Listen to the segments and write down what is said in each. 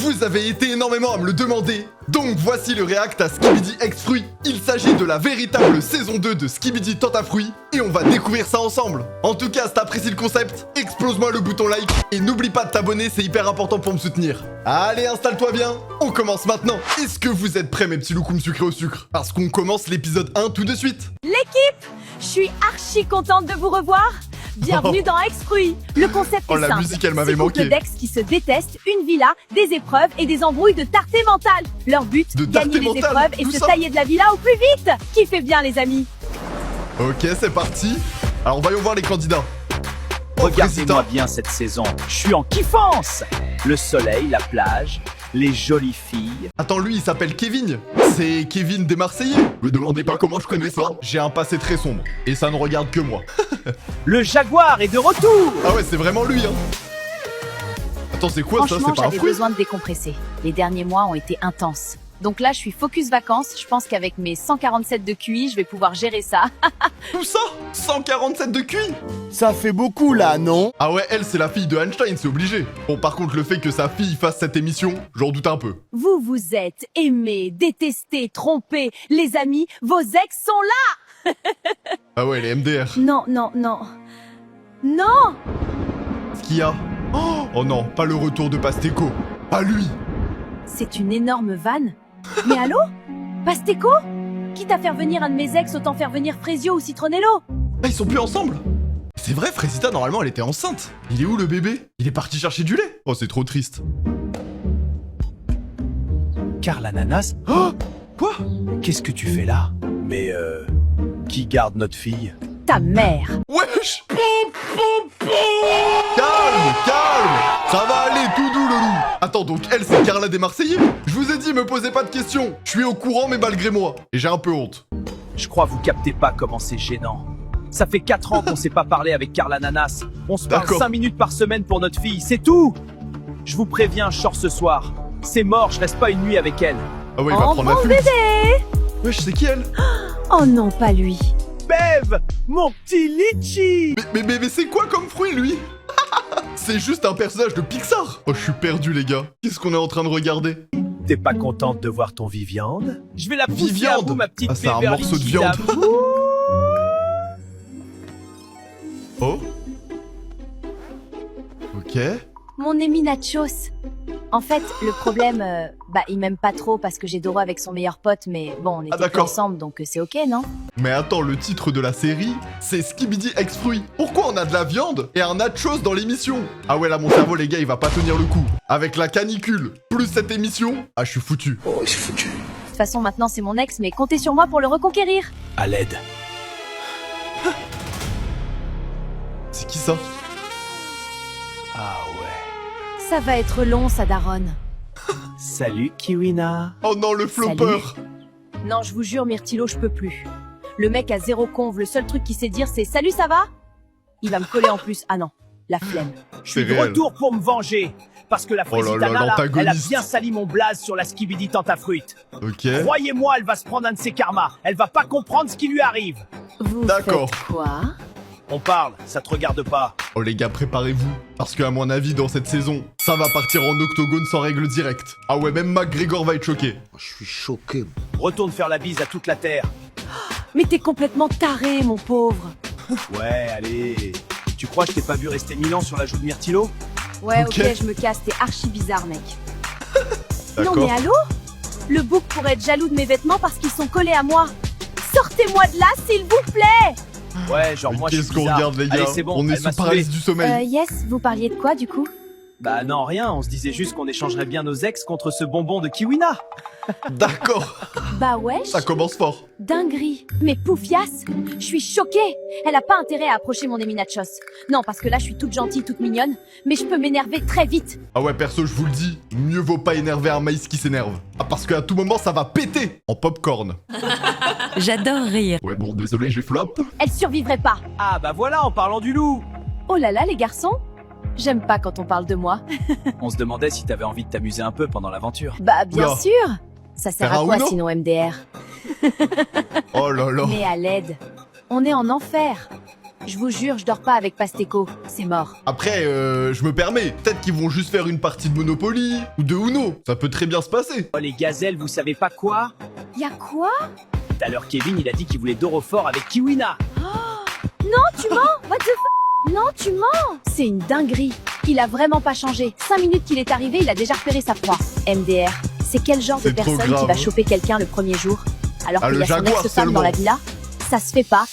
Vous avez été énormément à me le demander, donc voici le react à Skibidi X Fruits. Il s'agit de la véritable saison 2 de Skibidi Tentafruits et on va découvrir ça ensemble. En tout cas, si t'apprécies le concept, explose-moi le bouton like et n'oublie pas de t'abonner, c'est hyper important pour me soutenir. Allez, installe-toi bien, on commence maintenant. Est-ce que vous êtes prêts mes petits loukoums sucrés au sucre? Parce qu'on commence l'épisode 1 tout de suite. L'équipe, je suis archi contente de vous revoir. Bienvenue dans X Fruits. Le concept est la simple. musique, elle m'avait 6 couples manqué. d'ex qui se détestent, une villa, des épreuves et des embrouilles de tarté mentale. Leur but, De gagner tarté les mentale, épreuves et tout se ça. tailler de la villa au plus vite. Kiffez bien les amis. Ok, c'est parti. Alors voyons voir les candidats. Regardez-moi bien cette saison, je suis en kiffance. Le soleil, la plage, les jolies filles. Attends, lui, il s'appelle Kevin. C'est Kevin des Marseillais. Me demandez pas comment je connais ça. J'ai un passé très sombre. Et ça ne regarde que moi. Le jaguar est de retour. Ah ouais, c'est vraiment lui, hein. Attends, c'est quoi ça? Franchement, C'est pas un j'avais fruit? besoin de décompresser. Les derniers mois ont été intenses. Donc là, je suis focus vacances. Je pense qu'avec mes 147 de QI, je vais pouvoir gérer ça. Tout ça 147 de QI. Ça fait beaucoup là, non? Ah ouais, elle, c'est la fille de Einstein, c'est obligé. Bon, par contre, le fait que sa fille fasse cette émission, j'en doute un peu. Vous vous êtes aimés, détestés, trompés. Les amis, vos ex sont là. Ah ouais, les MDR. Non, non, non. Non! Ce qu'il y a? Oh non, pas le retour de Pasteco. Pas lui. C'est une énorme vanne. Mais allô? Pasteco? Quitte à faire venir un de mes ex, autant faire venir Frésio ou Citronello. Ah, ils sont plus ensemble. C'est vrai, Frésita, normalement, elle était enceinte. Il est où le bébé? Il est parti chercher du lait. Oh, c'est trop triste. Car l'ananas, Oh, quoi? qu'est-ce que tu fais là? Mais qui garde notre fille? Ta mère. Wesh. Calme, calme. Ça va aller tout doux, le loup. Attends, donc elle, c'est Carla des Marseillais? Je vous ai dit, me posez pas de questions. Je suis au courant, mais malgré moi. Et j'ai un peu honte. Je crois vous captez pas comment c'est gênant. Ça fait 4 ans qu'on s'est pas parlé avec Carl Ananas. On se parle D'accord. 5 minutes par semaine pour notre fille, c'est tout. Je vous préviens, je sors ce soir. C'est mort, je reste pas une nuit avec elle. Ah ouais, il va Oh, prendre la mon fuite. bébé. Wesh, c'est qui elle? Oh non, pas lui. Bev, mon petit litchi. Mais c'est quoi comme fruit, lui? C'est juste un personnage de Pixar. Oh, je suis perdu, les gars. Qu'est-ce qu'on est en train de regarder? T'es pas contente de voir ton Viviande? Je vais la pousser à Viviande. bout, ma petite Ah, c'est un Beverly morceau de Hills viande. d'amour. Oh. Ok. Mon Emi Nachos. En fait, le problème, il m'aime pas trop parce que j'ai Doro avec son meilleur pote, mais bon, on était plus d'accord. ensemble, donc c'est ok, non? Mais attends, le titre de la série, c'est Skibidi X Fruits. Pourquoi on a de la viande et un nachos dans l'émission? Ah ouais, là, mon cerveau, les gars, il va pas tenir le coup. Avec la canicule, plus cette émission, ah, je suis foutu. Oh, c'est foutu. De toute façon, maintenant, c'est mon ex, mais comptez sur moi pour le reconquérir. À l'aide. C'est qui ça? Ah ouais. Ça va être long, ça daronne. Salut Kiwina. Oh non, le flopper. Non, je vous jure, Myrtilo, je peux plus. Le mec a zéro conve, le seul truc qu'il sait dire, c'est « Salut, ça va ?» Il va me coller en plus. Ah non, la flemme. Je suis C'est de réel. retour pour me venger. Parce que la Oh là là, Frésitana, là, elle a l'antagoniste. bien sali mon blaze sur la Skibidi Tentafruit. Ok. Croyez-moi, elle va se prendre un de ses karmas. Elle va pas comprendre ce qui lui arrive. Vous D'accord. faites quoi? On parle, ça te regarde pas. Oh les gars, préparez-vous. Parce que à mon avis, dans cette saison, ça va partir en octogone sans règle directe. Ah ouais, même McGregor va être choqué. Je suis choqué. Retourne faire la bise à toute la terre. Mais t'es complètement taré, mon pauvre. Ouais, allez. Tu crois que je t'ai pas vu rester 1000 ans sur la joue de Myrtilo? Ouais, Ok. ok, je me casse, t'es archi bizarre, mec. Non D'accord. mais allô? Le bouc pourrait être jaloux de mes vêtements parce qu'ils sont collés à moi. Sortez-moi de là, s'il vous plaît! Ouais, genre Mais moi je suis qu'est-ce qu'on bizarre. regarde, les gars? Allez, c'est bon, On est elle m'a sous paralyse saoulé. du sommeil. Yes, vous parliez de quoi, du coup? Bah non, rien, on se disait juste qu'on échangerait bien nos ex contre ce bonbon de Kiwina. D'accord. Bah wesh, Ça commence fort. dinguerie. Mais poufias, je suis choquée. Elle a pas intérêt à approcher mon Emi Nachos. Non, parce que là, je suis toute gentille, toute mignonne, mais je peux m'énerver très vite. Ah ouais, perso, je vous le dis, mieux vaut pas énerver un maïs qui s'énerve. Ah, parce qu'à tout moment, ça va péter en popcorn. J'adore rire. Ouais, bon, désolé, j'ai flop. Elle survivrait pas. Ah bah voilà, en parlant du loup. Oh là là, les garçons, j'aime pas quand on parle de moi. On se demandait si t'avais envie de t'amuser un peu pendant l'aventure. Bah bien Oula. sûr. Ça sert Faire à un quoi Uno sinon MDR? Oh là là. Mais à l'aide, on est en enfer. Je vous jure, je dors pas avec Pasteco. C'est mort. Après, je me permets. Peut-être qu'ils vont juste faire une partie de Monopoly ou de Uno. Ça peut très bien se passer. Oh les gazelles, vous savez pas quoi? Y'a quoi? Tout à l'heure, Kevin, il a dit qu'il voulait Dorofort avec Kiwina. Non, tu mens! What the f... Non, tu mens! C'est une dinguerie. Il a vraiment pas changé. 5 minutes qu'il est arrivé, il a déjà repéré sa proie. MDR, c'est quel genre de C'est trop personne grave. qui va choper quelqu'un le premier jour? Alors Ah, qu'il le y a son jaguar ex-femme seulement. dans la villa? Ça se fait pas.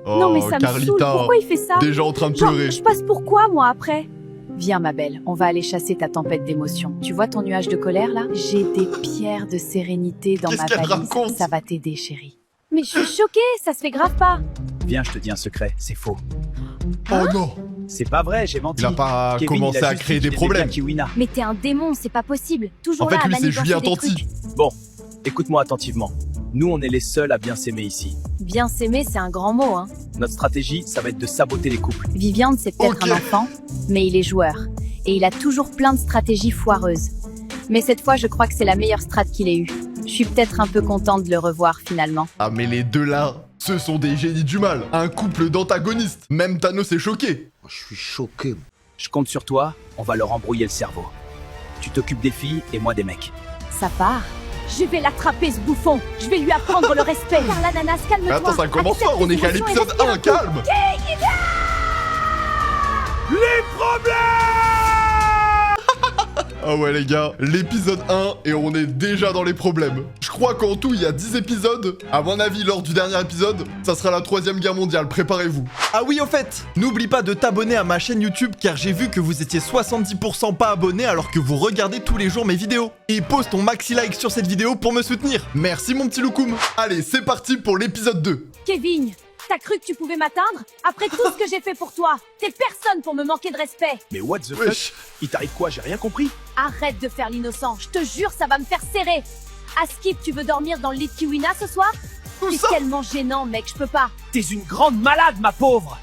Oh, Non mais ça me saoule, Carlita. pourquoi il fait ça? Déjà en train de Genre, pleurer. je passe pour quoi, moi, après? Viens, ma belle, on va aller chasser ta tempête d'émotions. Tu vois ton nuage de colère, là? J'ai des pierres de sérénité dans Qu'est-ce ma qu'elle valise. raconte? Ça va t'aider, chérie. Mais je suis choquée, ça se fait grave pas. Viens, je te dis un secret, c'est faux. Oh non. C'est pas vrai, j'ai menti. Il a pas Kevin, commencé il a à juste créer dit des qu'il aimait bien problèmes. Kiwina. Mais t'es un démon, c'est pas possible. Toujours En fait, là à lui, c'est manigancer Julien des Tanti. trucs. Bon, écoute-moi attentivement. Nous, on est les seuls à bien s'aimer ici. Bien s'aimer, c'est un grand mot, hein. Notre stratégie, ça va être de saboter les couples. Viviane, c'est peut-être Ok. un enfant, mais il est joueur. Et il a toujours plein de stratégies foireuses. Mais cette fois, je crois que c'est la meilleure strat qu'il ait eue. Je suis peut-être un peu contente de le revoir, finalement. Ah mais les deux là, ce sont des génies du mal. Un couple d'antagonistes. Même Thanos est choqué. Je suis choqué. Je compte sur toi, on va leur embrouiller le cerveau. Tu t'occupes des filles et moi des mecs. Ça part. Je vais l'attraper, ce bouffon. Je vais lui apprendre le respect. Car l'ananas, calme-toi. Mais attends, ça commence fort, on est qu'à l'épisode 1, calme. Les problèmes! Ah ouais les gars, l'épisode 1 et on est déjà dans les problèmes. Je crois qu'en tout il y a 10 épisodes. À mon avis, lors du dernier épisode, ça sera la 3ème guerre mondiale, préparez-vous. Ah oui au fait, n'oublie pas de t'abonner à ma chaîne YouTube car j'ai vu que vous étiez 70% pas abonnés alors que vous regardez tous les jours mes vidéos. Et pose ton maxi like sur cette vidéo pour me soutenir. Merci mon petit loukoum. Allez, c'est parti pour l'épisode 2. Kevin, t'as cru que tu pouvais m'atteindre? Après tout ce que j'ai fait pour toi, t'es personne pour me manquer de respect. Mais what the fuck? Wesh. Il t'arrive quoi? J'ai rien compris. Arrête de faire l'innocent, je te jure, ça va me faire serrer. Askip, tu veux dormir dans le lit de Kiwina ce soir? Où C'est ça? tellement gênant, mec, je peux pas. T'es une grande malade, ma pauvre!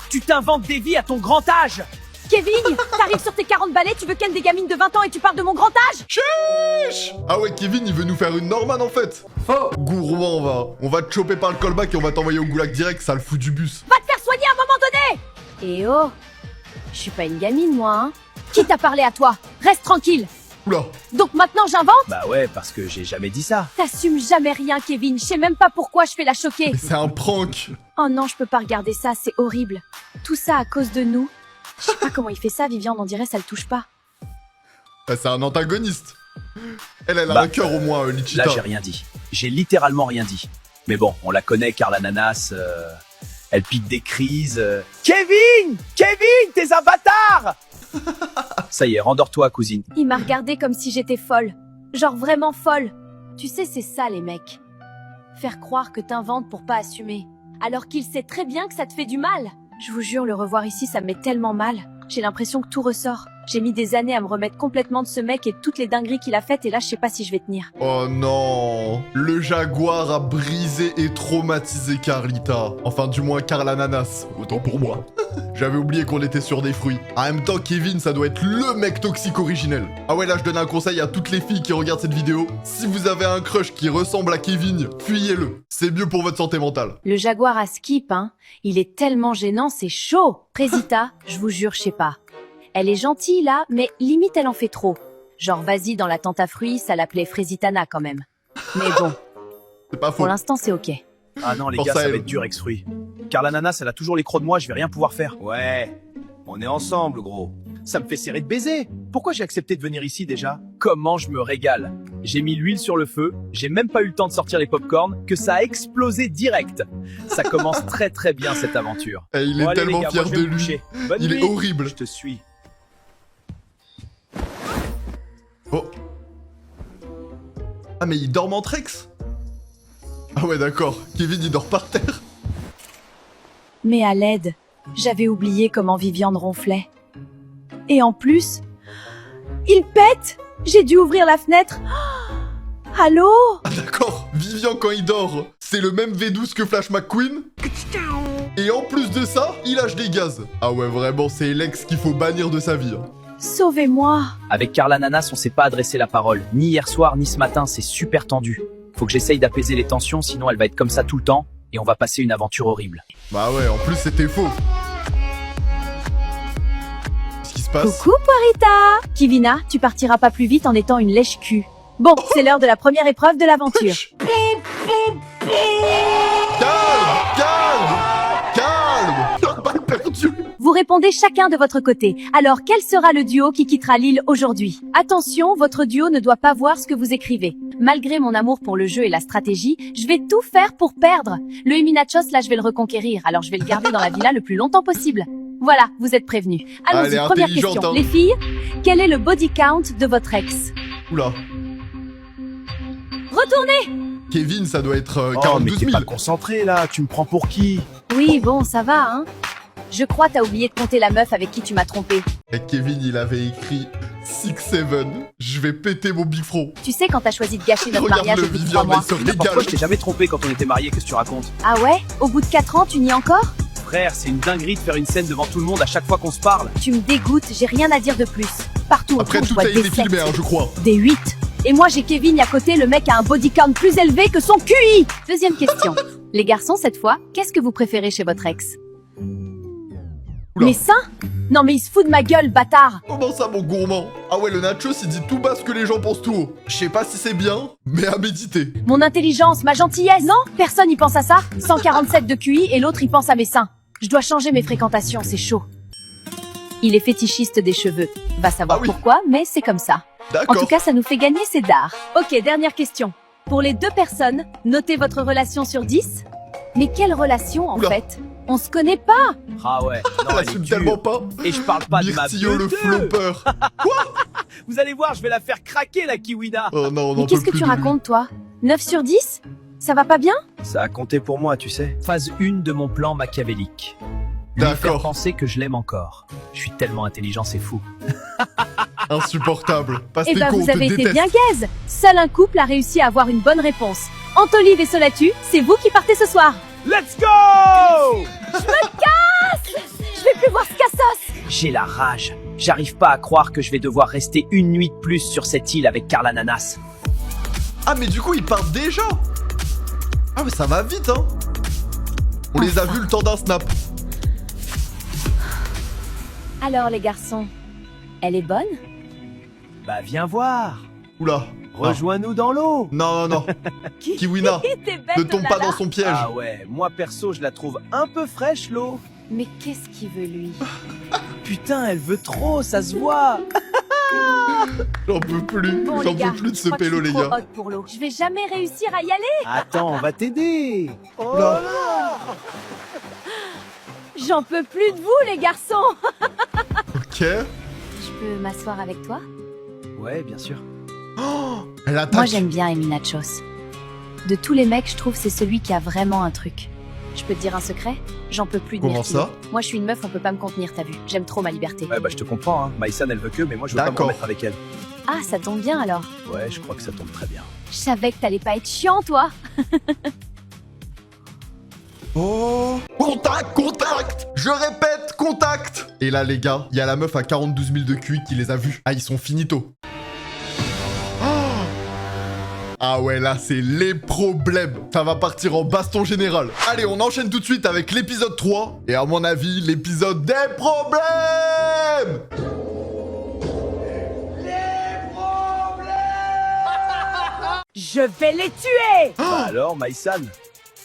Tu t'inventes des vies à ton grand âge! Kevin, t'arrives sur tes 40 balais, tu veux ken des gamines de 20 ans et tu parles de mon grand âge? Chiche. Ah ouais, Kevin, il veut nous faire une Norman en fait. Faux. Gourmand, on va te choper par le callback et on va t'envoyer au goulag direct, ça le fout du bus. Va te faire soigner à un moment donné! Eh oh, je suis pas une gamine, moi, hein. Qui t'a parlé à toi? Reste tranquille. Oula. Donc maintenant j'invente? Bah ouais, parce que j'ai jamais dit ça. T'assumes jamais rien, Kevin. Je sais même pas pourquoi je fais la choquer. Mais c'est un prank. Oh non, je peux pas regarder ça, c'est horrible. Tout ça à cause de nous. Je sais pas comment il fait ça, Viviane, on dirait ça le touche pas. Ah, c'est un antagoniste. Elle a Bah, un cœur au moins, Lichita. Là, j'ai rien dit. J'ai littéralement rien dit. Mais bon, on la connaît car l'ananas, elle pique des crises. Kevin! Kevin, t'es un bâtard! Ça y est, rendors-toi, cousine. Il m'a regardé comme si j'étais folle. Genre vraiment folle. Tu sais, c'est ça les mecs. Faire croire que t'inventes pour pas assumer. Alors qu'il sait très bien que ça te fait du mal. Je vous jure, le revoir ici, ça me met tellement mal. J'ai l'impression que tout ressort. J'ai mis des années à me remettre complètement de ce mec et de toutes les dingueries qu'il a faites et là, je sais pas si je vais tenir. Oh non. Le jaguar a brisé et traumatisé Carlita. Enfin, du moins, Carl Ananas. Autant pour moi. J'avais oublié qu'on était sur des fruits. En même temps, Kevin, ça doit être le mec toxique originel. Ah ouais, là, je donne un conseil à toutes les filles qui regardent cette vidéo. Si vous avez un crush qui ressemble à Kevin, fuyez-le. C'est mieux pour votre santé mentale. Le jaguar à Skip, hein. Il est tellement gênant, c'est chaud. Présita, je vous jure, je sais pas. Elle est gentille là, mais limite elle en fait trop. Genre vas-y dans la tente à fruits, ça l'appelait Frésitana quand même. Mais bon, C'est pas faux. pour l'instant c'est ok. Ah non, les Pense gars, à ça elle. va être dur, ex-fruit. Car l'ananas, elle a toujours les crocs de moi, je vais rien pouvoir faire. Ouais, on est ensemble, gros. Ça me fait serrer de baiser. Pourquoi j'ai accepté de venir ici déjà? Comment je me régale. J'ai mis l'huile sur le feu, j'ai même pas eu le temps de sortir les popcorn, que ça a explosé direct. Ça commence très très bien cette aventure. Et il est Bon, allez, tellement les gars, fier moi, je vais de me lui. coucher. Bonne Il est nuit. horrible. Je te suis. Oh. Ah mais il dort en Trex. Ah ouais d'accord, Kevin il dort par terre. Mais à l'aide, j'avais oublié comment Viviane ronflait. Et en plus, il pète. J'ai dû ouvrir la fenêtre. Allô? Ah d'accord, Vivian quand il dort, c'est le même V12 que Flash McQueen. Et en plus de ça, il lâche des gaz. Ah ouais vraiment c'est l'ex qu'il faut bannir de sa vie. Hein. Sauvez-moi. Avec Carl Ananas, on s'est pas adressé la parole, ni hier soir, ni ce matin, c'est super tendu. Faut que j'essaye d'apaiser les tensions, sinon elle va être comme ça tout le temps. et on va passer une aventure horrible. Bah ouais, en plus c'était faux. Qu'est-ce qui se passe? Coucou Poirita. Kivina, tu partiras pas plus vite en étant une lèche-cul. Bon, c'est l'heure de la première épreuve de l'aventure. Calme! Balle perdue! Vous répondez chacun de votre côté. Alors, quel sera le duo qui quittera l'île aujourd'hui? Attention, votre duo ne doit pas voir ce que vous écrivez. Malgré mon amour pour le jeu et la stratégie, je vais tout faire pour perdre. Le Eminachos, là, je vais le reconquérir, alors je vais le garder dans la villa le plus longtemps possible. Voilà, vous êtes prévenus. Allons-y, Elle est première intelligente, question. hein. Les filles, quel est le body count de votre ex? Oula. Retournez! Kevin, ça doit être Oh, mais 42 t'es 000. pas concentré là, tu me prends pour qui? Oui, bon, ça va, hein? Je crois t'as oublié de compter la meuf avec qui tu m'as trompé. Et Kevin, il avait écrit 6-7. Je vais péter mon bifron. Tu sais quand t'as choisi de gâcher notre mariage Regarde-le, au bout de 3 Viviane, mois? il se Pourquoi régale. je t'ai jamais trompé quand on était mariés, qu'est-ce que tu racontes? Ah ouais? Au bout de 4 ans, tu n'y es encore? Frère, c'est une dinguerie de faire une scène devant tout le monde à chaque fois qu'on se parle. Tu me dégoûtes, j'ai rien à dire de plus. Partout Après, autour, je tout vois a été des filmé, 7, hein, je crois. des 8. Et moi j'ai Kevin à côté, le mec a un body count plus élevé que son QI. Deuxième question. Les garçons, cette fois, qu'est-ce que vous préférez chez votre ex? Oula. Mes seins? Non mais il se fout de ma gueule, bâtard. Comment ça, mon gourmand? Ah ouais, le nachos, il dit tout bas ce que les gens pensent tout haut. Je sais pas si c'est bien, mais à méditer. Mon intelligence, ma gentillesse, non? Personne y pense à ça. 147 de QI et l'autre y pense à mes seins. Je dois changer mes fréquentations, c'est chaud. Il est fétichiste des cheveux. Va savoir Ah oui. pourquoi, mais c'est comme ça. En D'accord. tout cas, ça nous fait gagner, c'est d'art. Ok, dernière question. Pour les 2 personnes, notez votre relation sur 10. Mais quelle relation, en Oula. fait? On se connaît pas. Ah ouais, non, Elle elle est assume dure. tellement pas. Et je parle pas de ma Myrtillo, le beuteuse. flopper. Vous allez voir, je vais la faire craquer la Kiwina. Oh non, on Mais en qu'est-ce peut que plus tu de lui. racontes, toi? 9 sur 10? Ça va pas bien? Ça a compté pour moi, tu sais. Phase 1 de mon plan machiavélique. Lui faire D'accord. penser que je l'aime encore. Je suis tellement intelligent, c'est fou. Insupportable. Passe Eh tes ben, cons, on vous te avez été déteste. bien gaze. Seul un couple a réussi à avoir une bonne réponse. Antolive et Solatu, c'est vous qui partez ce soir. Let's go! Je vais plus voir ce cassos. J'ai la rage. J'arrive pas à croire que je vais devoir rester une nuit de plus sur cette île avec Karl Ananas. Ah, mais du coup, ils partent déjà. Ah, mais ça va vite, hein. On les a vus le temps d'un snap. Alors les garçons, elle est bonne? Bah viens voir. Oula. Rejoins-nous dans l'eau. Non, non, non. Kiwina, T'es bête, ne tombe oh là pas là. dans son piège. Ah ouais, moi perso, je la trouve un peu fraîche l'eau. Mais qu'est-ce qu'il veut lui? Putain, elle veut trop, ça se voit. J'en peux plus. Bon J'en les gars, peux plus de je ce crois que je pélo, suis les trop gars. haute pour l'eau. Je vais jamais réussir à y aller. Attends, on va t'aider. Oh Là. J'en peux plus de vous les garçons. Ok. Je peux m'asseoir avec toi? Ouais, bien sûr. Oh, elle attaque. Moi j'aime bien Eminachos. De tous les mecs, je trouve c'est celui qui a vraiment un truc. Je peux te dire un secret? J'en peux plus de Comment Myrtille. ça? Moi je suis une meuf, on peut pas me contenir, t'as vu. J'aime trop ma liberté. Ouais, bah je te comprends, hein. Maïsan, elle veut que, mais moi je veux pas me D'accord. remettre avec elle. Ah, ça tombe bien alors. Ouais, je crois que ça tombe très bien. Je savais que t'allais pas être chiant, toi. Oh. Contact, contact. Je répète, contact. Et là, les gars, il y a la meuf à 42 000 de QI qui les a vus. Ah, ils sont finito. Oh. Ah ouais, là, c'est les problèmes. Ça va partir en baston général. Allez, on enchaîne tout de suite avec l'épisode 3. Et à mon avis, l'épisode des problèmes. Je vais les tuer. Bah alors, Maïsan,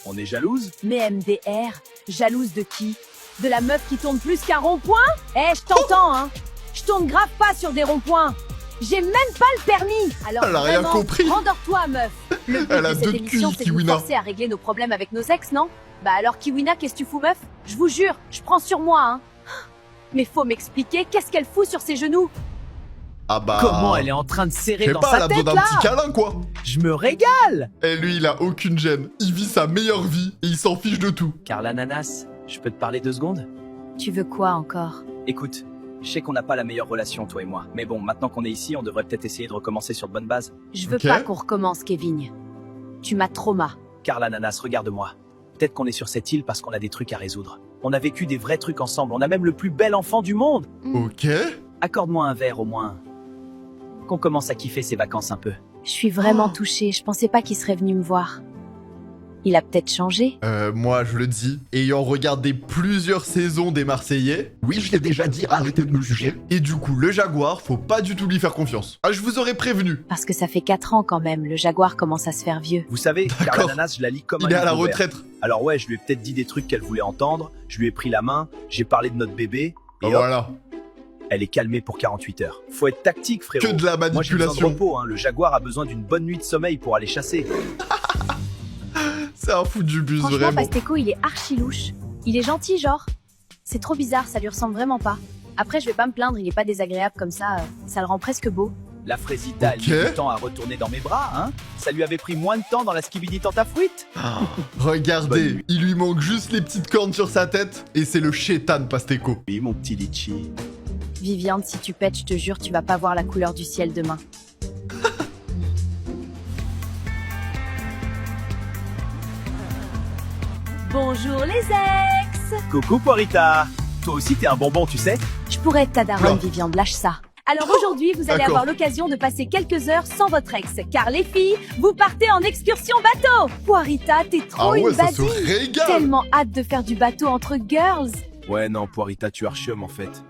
on est jalouse? Mais MDR, jalouse de qui? De la meuf qui tourne plus qu'un rond-point? Eh, je t'entends, hein. Je tourne grave pas sur des ronds-points. J'ai même pas le permis. Alors Elle a rien vraiment, compris. rendors-toi, meuf. Le but Elle a de cette deux de émission, QI, c'est de nous Kiwina. forcer à régler nos problèmes avec nos ex, non? Bah alors, Kiwina, qu'est-ce que tu fous, meuf? Je vous jure, je prends sur moi, hein. Mais faut m'expliquer, qu'est-ce qu'elle fout sur ses genoux? Ah bah... Comment elle est en train de Je serrer sais dans pas, elle sa a besoin tête d'un là? petit câlin, quoi. Je me régale. Et lui, il a aucune gêne. Il vit sa meilleure vie et il s'en fiche de tout. Karl Ananas, je peux te parler 2 secondes? Tu veux quoi encore? Écoute, je sais qu'on n'a pas la meilleure relation, toi et moi. Mais bon, maintenant qu'on est ici, on devrait peut-être essayer de recommencer sur de bonnes bases. Je veux Ok. pas qu'on recommence, Kevin. Tu m'as trauma. Karl Ananas, regarde-moi. Peut-être qu'on est sur cette île parce qu'on a des trucs à résoudre. On a vécu des vrais trucs ensemble. On a même le plus bel enfant du monde. Ok. Accorde-moi un verre au moins. Qu'on commence à kiffer ces vacances un peu. Je suis vraiment Oh. touchée, je pensais pas qu'il serait venu me voir. Il a peut-être changé. Moi je le dis, ayant regardé plusieurs saisons des Marseillais, Oui, je l'ai déjà dit, arrêtez de me juger. et du coup le Jaguar, faut pas du tout lui faire confiance. Ah, je vous aurais prévenu. Parce que ça fait 4 ans quand même, le Jaguar commence à se faire vieux. Vous savez, D'accord. Carla Nanas, je la lis comme un Il est à la livre ouvert. retraite. Alors ouais, je lui ai peut-être dit des trucs qu'elle voulait entendre, je lui ai pris la main, j'ai parlé de notre bébé, et hop, Voilà, elle est calmée pour 48 heures. Faut être tactique, frérot. que de la Moi j'ai besoin de manipulation. repos, hein. Le Jaguar a besoin d'une bonne nuit de sommeil pour aller chasser. C'est un fou du bus, Franchement, vraiment. Pasteco, il est archi louche. Il est gentil, genre. C'est trop bizarre, ça lui ressemble vraiment pas. Après, je vais pas me plaindre, il est pas désagréable comme ça le rend presque beau. La fraisita, elle Ok. met du temps à retourner dans mes bras, hein. Ça lui avait pris moins de temps dans la skibidi tantafruite. Regardez, Bonne nuit. il lui manque juste les petites cornes sur sa tête, et c'est le chétan Pasteco. Oui, mon petit litchi. Viviane, si tu pètes, je te jure, tu vas pas voir la couleur du ciel demain. Bonjour les ex. Coucou Poirita. Toi aussi t'es un bonbon, tu sais. Je pourrais être ta daronne, Oula. Viviane, lâche ça. Alors aujourd'hui, vous allez D'accord. avoir l'occasion de passer quelques heures sans votre ex, car les filles, vous partez en excursion bateau. Poirita, t'es trop Ah ouais, une ça se badine. régale. Tellement hâte de faire du bateau entre girls. Ouais, non, Poirita, tu archium en fait.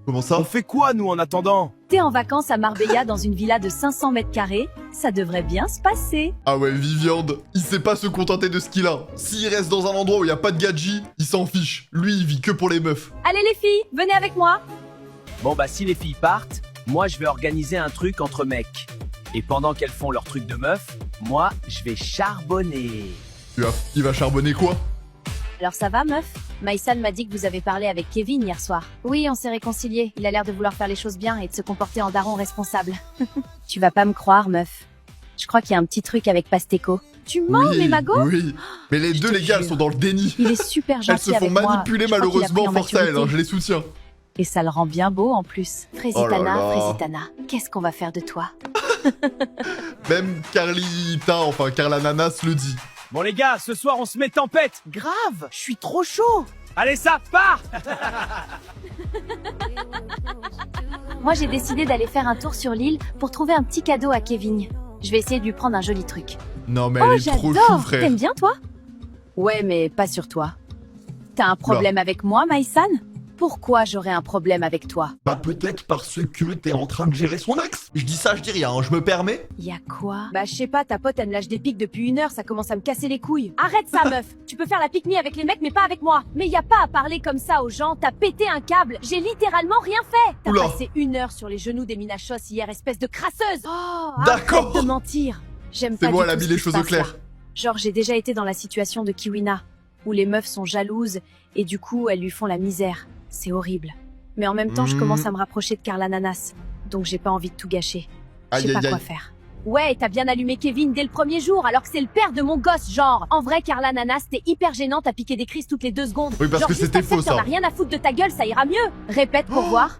Comment ça? On fait quoi, nous, en attendant? T'es en vacances à Marbella dans une villa de 500 mètres carrés. Ça devrait bien se passer. Ah ouais, Viviande, il sait pas se contenter de ce qu'il a. S'il reste dans un endroit où il y a pas de gadget, il s'en fiche. Lui, il vit que pour les meufs. Allez les filles, venez avec moi. Bon, bah, si les filles partent, moi, je vais organiser un truc entre mecs. Et pendant qu'elles font leur truc de meuf, moi, je vais charbonner. Il va charbonner quoi? Alors ça va, meuf? Maïsan m'a dit que vous avez parlé avec Kevin hier soir. Oui, on s'est réconciliés. Il a l'air de vouloir faire les choses bien et de se comporter en daron responsable. Tu vas pas me croire, meuf. Je crois qu'il y a un petit truc avec Pasteco. Tu mens, Oui, mes magots? oui. Mais les Je deux, te les gars, elles jure. sont dans le déni. Il est super Elles gentil se font avec moi. manipuler Je crois qu'il a pris malheureusement, en force à elles, hein, maturité. je les soutiens. Et ça le rend bien beau en plus. Oh Frésitana, là là. Frésitana, qu'est-ce qu'on va faire de toi? Même Carlita, enfin Carla Nanas le dit. Bon, les gars, ce soir, on se met tempête. Grave, je suis trop chaud. Allez, ça part. Moi, j'ai décidé d'aller faire un tour sur l'île pour trouver un petit cadeau à Kevin. Je vais essayer de lui prendre un joli truc. Non, mais Oh, elle est trop chou, j'adore! frère. T'aimes bien, toi? Ouais, mais pas sur toi. T'as un problème avec moi, Maïsan? Pourquoi j'aurais un problème avec toi? Bah peut-être parce que t'es en train de gérer son ex. Je dis ça, je dis rien, hein, je me permets. Y a quoi? Bah, je sais pas, ta pote, elle me lâche des pics depuis 1 heure, ça commence à me casser les couilles. Arrête ça, meuf! Tu peux faire la pique-me avec les mecs, mais pas avec moi. Mais y a pas à parler comme ça aux gens, t'as pété un câble. J'ai littéralement rien fait. T'as Oula. passé 1 heure sur les genoux des minachos hier, espèce de crasseuse. Oh, D'accord. arrête de mentir. J'aime C'est pas bon, du elle a tout mis ce les qui se choses au passe, clair. là. Genre, j'ai déjà été dans la situation de Kiwina, où les meufs sont jalouses, et du coup, elles lui font la misère. C'est horrible. Mais en même temps, je Mhm. commence à me rapprocher de Carla Nanas, donc j'ai pas envie de tout gâcher. Je Aïe, sais pas aïe, quoi aïe. faire. Ouais, t'as bien allumé Kevin dès le premier jour, alors que c'est le père de mon gosse, genre. En vrai, Carla Nanas, t'es hyper gênante à piquer des crises toutes les 2 secondes. Oui, parce genre, que juste c'était accepte, faux, t'en ça. as rien à foutre de ta gueule, ça ira mieux. Répète pour voir.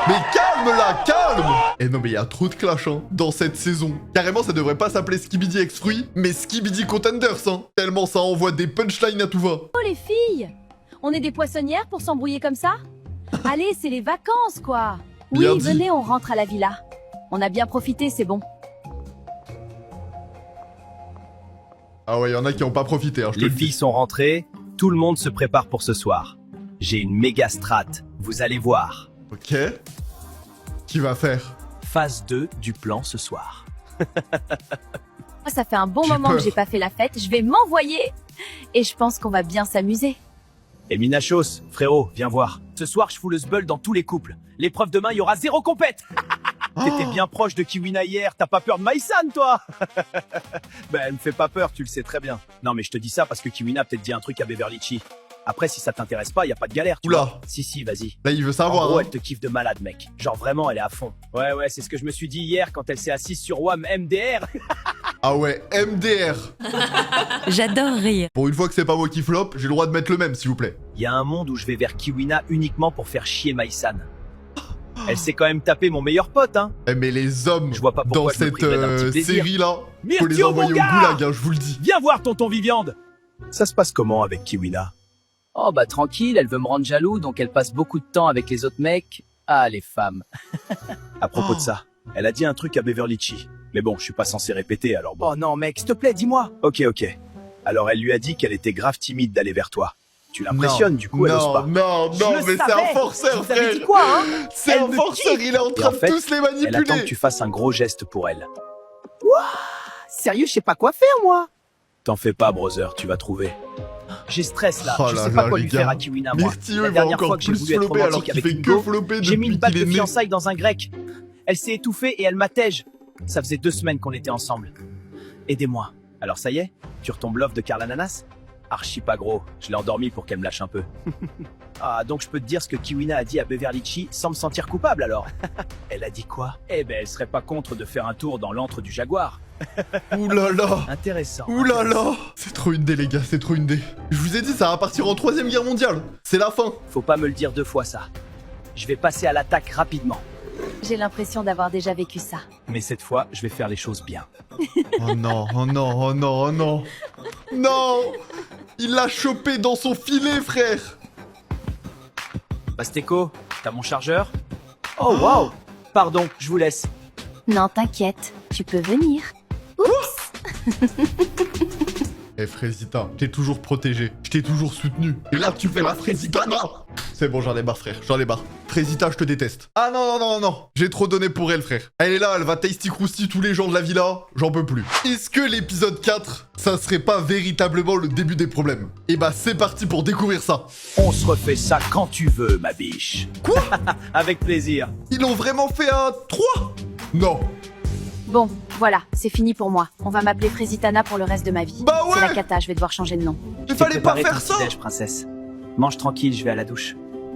Mais calme là, calme. Eh non, mais il y a trop de clash, hein, dans cette saison. Carrément, ça devrait pas s'appeler Skibidi X Fruit, mais Skibidi Contenders, hein. Tellement ça envoie des punchlines à tout va. Oh les filles, on est des poissonnières pour s'embrouiller comme ça? Allez, c'est les vacances, quoi. Oui, Bien dit. venez, on rentre à la villa. On a bien profité, c'est bon. Ah ouais, y en a qui ont pas profité, hein, je te Les le filles dis. sont rentrées, tout le monde se prépare pour ce soir. J'ai une méga strat, vous allez voir. Ok. Qui va faire? Phase 2 du plan ce soir. Moi, ça fait un bon J'ai moment que peur. j'ai pas fait la fête, je vais m'envoyer. Et je pense qu'on va bien s'amuser. Et Minachos, frérot, viens voir. Ce soir, je fous le sbeul dans tous les couples. L'épreuve demain, il y aura 0 compète. T'étais bien proche de Kiwina hier, t'as pas peur de Maïsan, toi? Ben, elle me fait pas peur, tu le sais très bien. Non, mais je te dis ça parce que Kiwina a peut-être dit un truc à Beverly Chi. Après, si ça t'intéresse pas, y a pas de galère, tu Oula. vois. Si, vas-y. Là, il veut En savoir, gros, hein. elle te kiffe de malade, mec. Genre vraiment, elle est à fond. Ouais, c'est ce que je me suis dit hier quand elle s'est assise sur WAM MDR. Ah ouais, MDR. J'adore rire. Pour une fois que c'est pas moi qui flop, j'ai le droit de mettre le même, s'il vous plaît. Il y a un monde où je vais vers Kiwina uniquement pour faire chier Maïsan. Elle s'est quand même tapé mon meilleur pote, hein. Eh, mais les hommes Je vois pas pourquoi dans je me cette priverais d'un petit plaisir. série-là, faut les Myrtio, mon envoyer au gars goulag, hein, je vous le dis. Viens voir tonton Viviande. Ça se passe comment avec Kiwina? Oh bah tranquille, elle veut me rendre jaloux, donc elle passe beaucoup de temps avec les autres mecs. Ah, les femmes. À propos de ça, elle a dit un truc à Beverly Chi. Mais bon, je suis pas censé répéter, alors bon. Oh non, mec, s'il te plaît, dis-moi. Ok. Alors, elle lui a dit qu'elle était grave timide d'aller vers toi. Tu l'impressionnes, du coup, elle ose pas. Non, mais c'est un forceur, Vous avez frère. dit quoi, hein? C'est Elle un me forceur, il est en Et train en fait, de tous les Elle attend que manipuler. tu fasses un gros geste pour elle. Sérieux, je sais pas quoi faire, moi. T'en fais pas, brother, tu vas trouver. J'ai stress là, Oh je là sais pas là, quoi les lui gars. faire à Kiwina, moi. Myrtille, La il va dernière fois encore que j'ai plus voulu être flopper alors romantique qu'il avec fait que Ingo, flopper j'ai mis une depuis balle qu'il de est né. fiançailles dans un grec. Elle s'est étouffée et elle m'attège. Ça faisait 2 semaines qu'on était ensemble. Aidez-moi. Alors ça y est, tu retombes l'offre de Karl Ananas? Archi pas gros, je l'ai endormi pour qu'elle me lâche un peu. Ah, donc je peux te dire ce que Kiwina a dit à Beverly Chi sans me sentir coupable alors. Elle a dit quoi? Eh ben, elle serait pas contre de faire un tour dans l'antre du Jaguar. Ouh là là. Intéressant. Ouh là intéressant. là. C'est trop une dé, les gars, c'est trop une dé. Je vous ai dit, ça va partir en 3ème guerre mondiale. C'est la fin. Faut pas me le dire 2 fois ça. Je vais passer à l'attaque rapidement. J'ai l'impression d'avoir déjà vécu ça. Mais cette fois, je vais faire les choses bien. Oh non, oh non, oh non, oh non. Non. Il l'a chopé dans son filet, frère. Pasteko, t'as mon chargeur? Oh waouh! Pardon, je vous laisse. Non, t'inquiète, tu peux venir. Eh Frésita, je t'ai toujours protégé, je t'ai toujours soutenu. Et là, tu fais la Frésitana. C'est bon, j'en ai marre, frère, j'en ai marre. Frésita, je te déteste. Ah non. J'ai trop donné pour elle, frère. Elle est là, elle va tasty crousty tous les gens de la villa, j'en peux plus. Est-ce que l'épisode 4, ça serait pas véritablement le début des problèmes? Et bah, c'est parti pour découvrir ça. On se refait ça quand tu veux, ma biche. Quoi? Avec plaisir. Ils ont vraiment fait un 3? Non. Bon, voilà, c'est fini pour moi. On va m'appeler Frésitana pour le reste de ma vie. Bah ouais. C'est la cata, je vais devoir changer de nom. Il fallait pas faire ça. Petit-déj, princesse. Mange tranquille, je vais à la douche.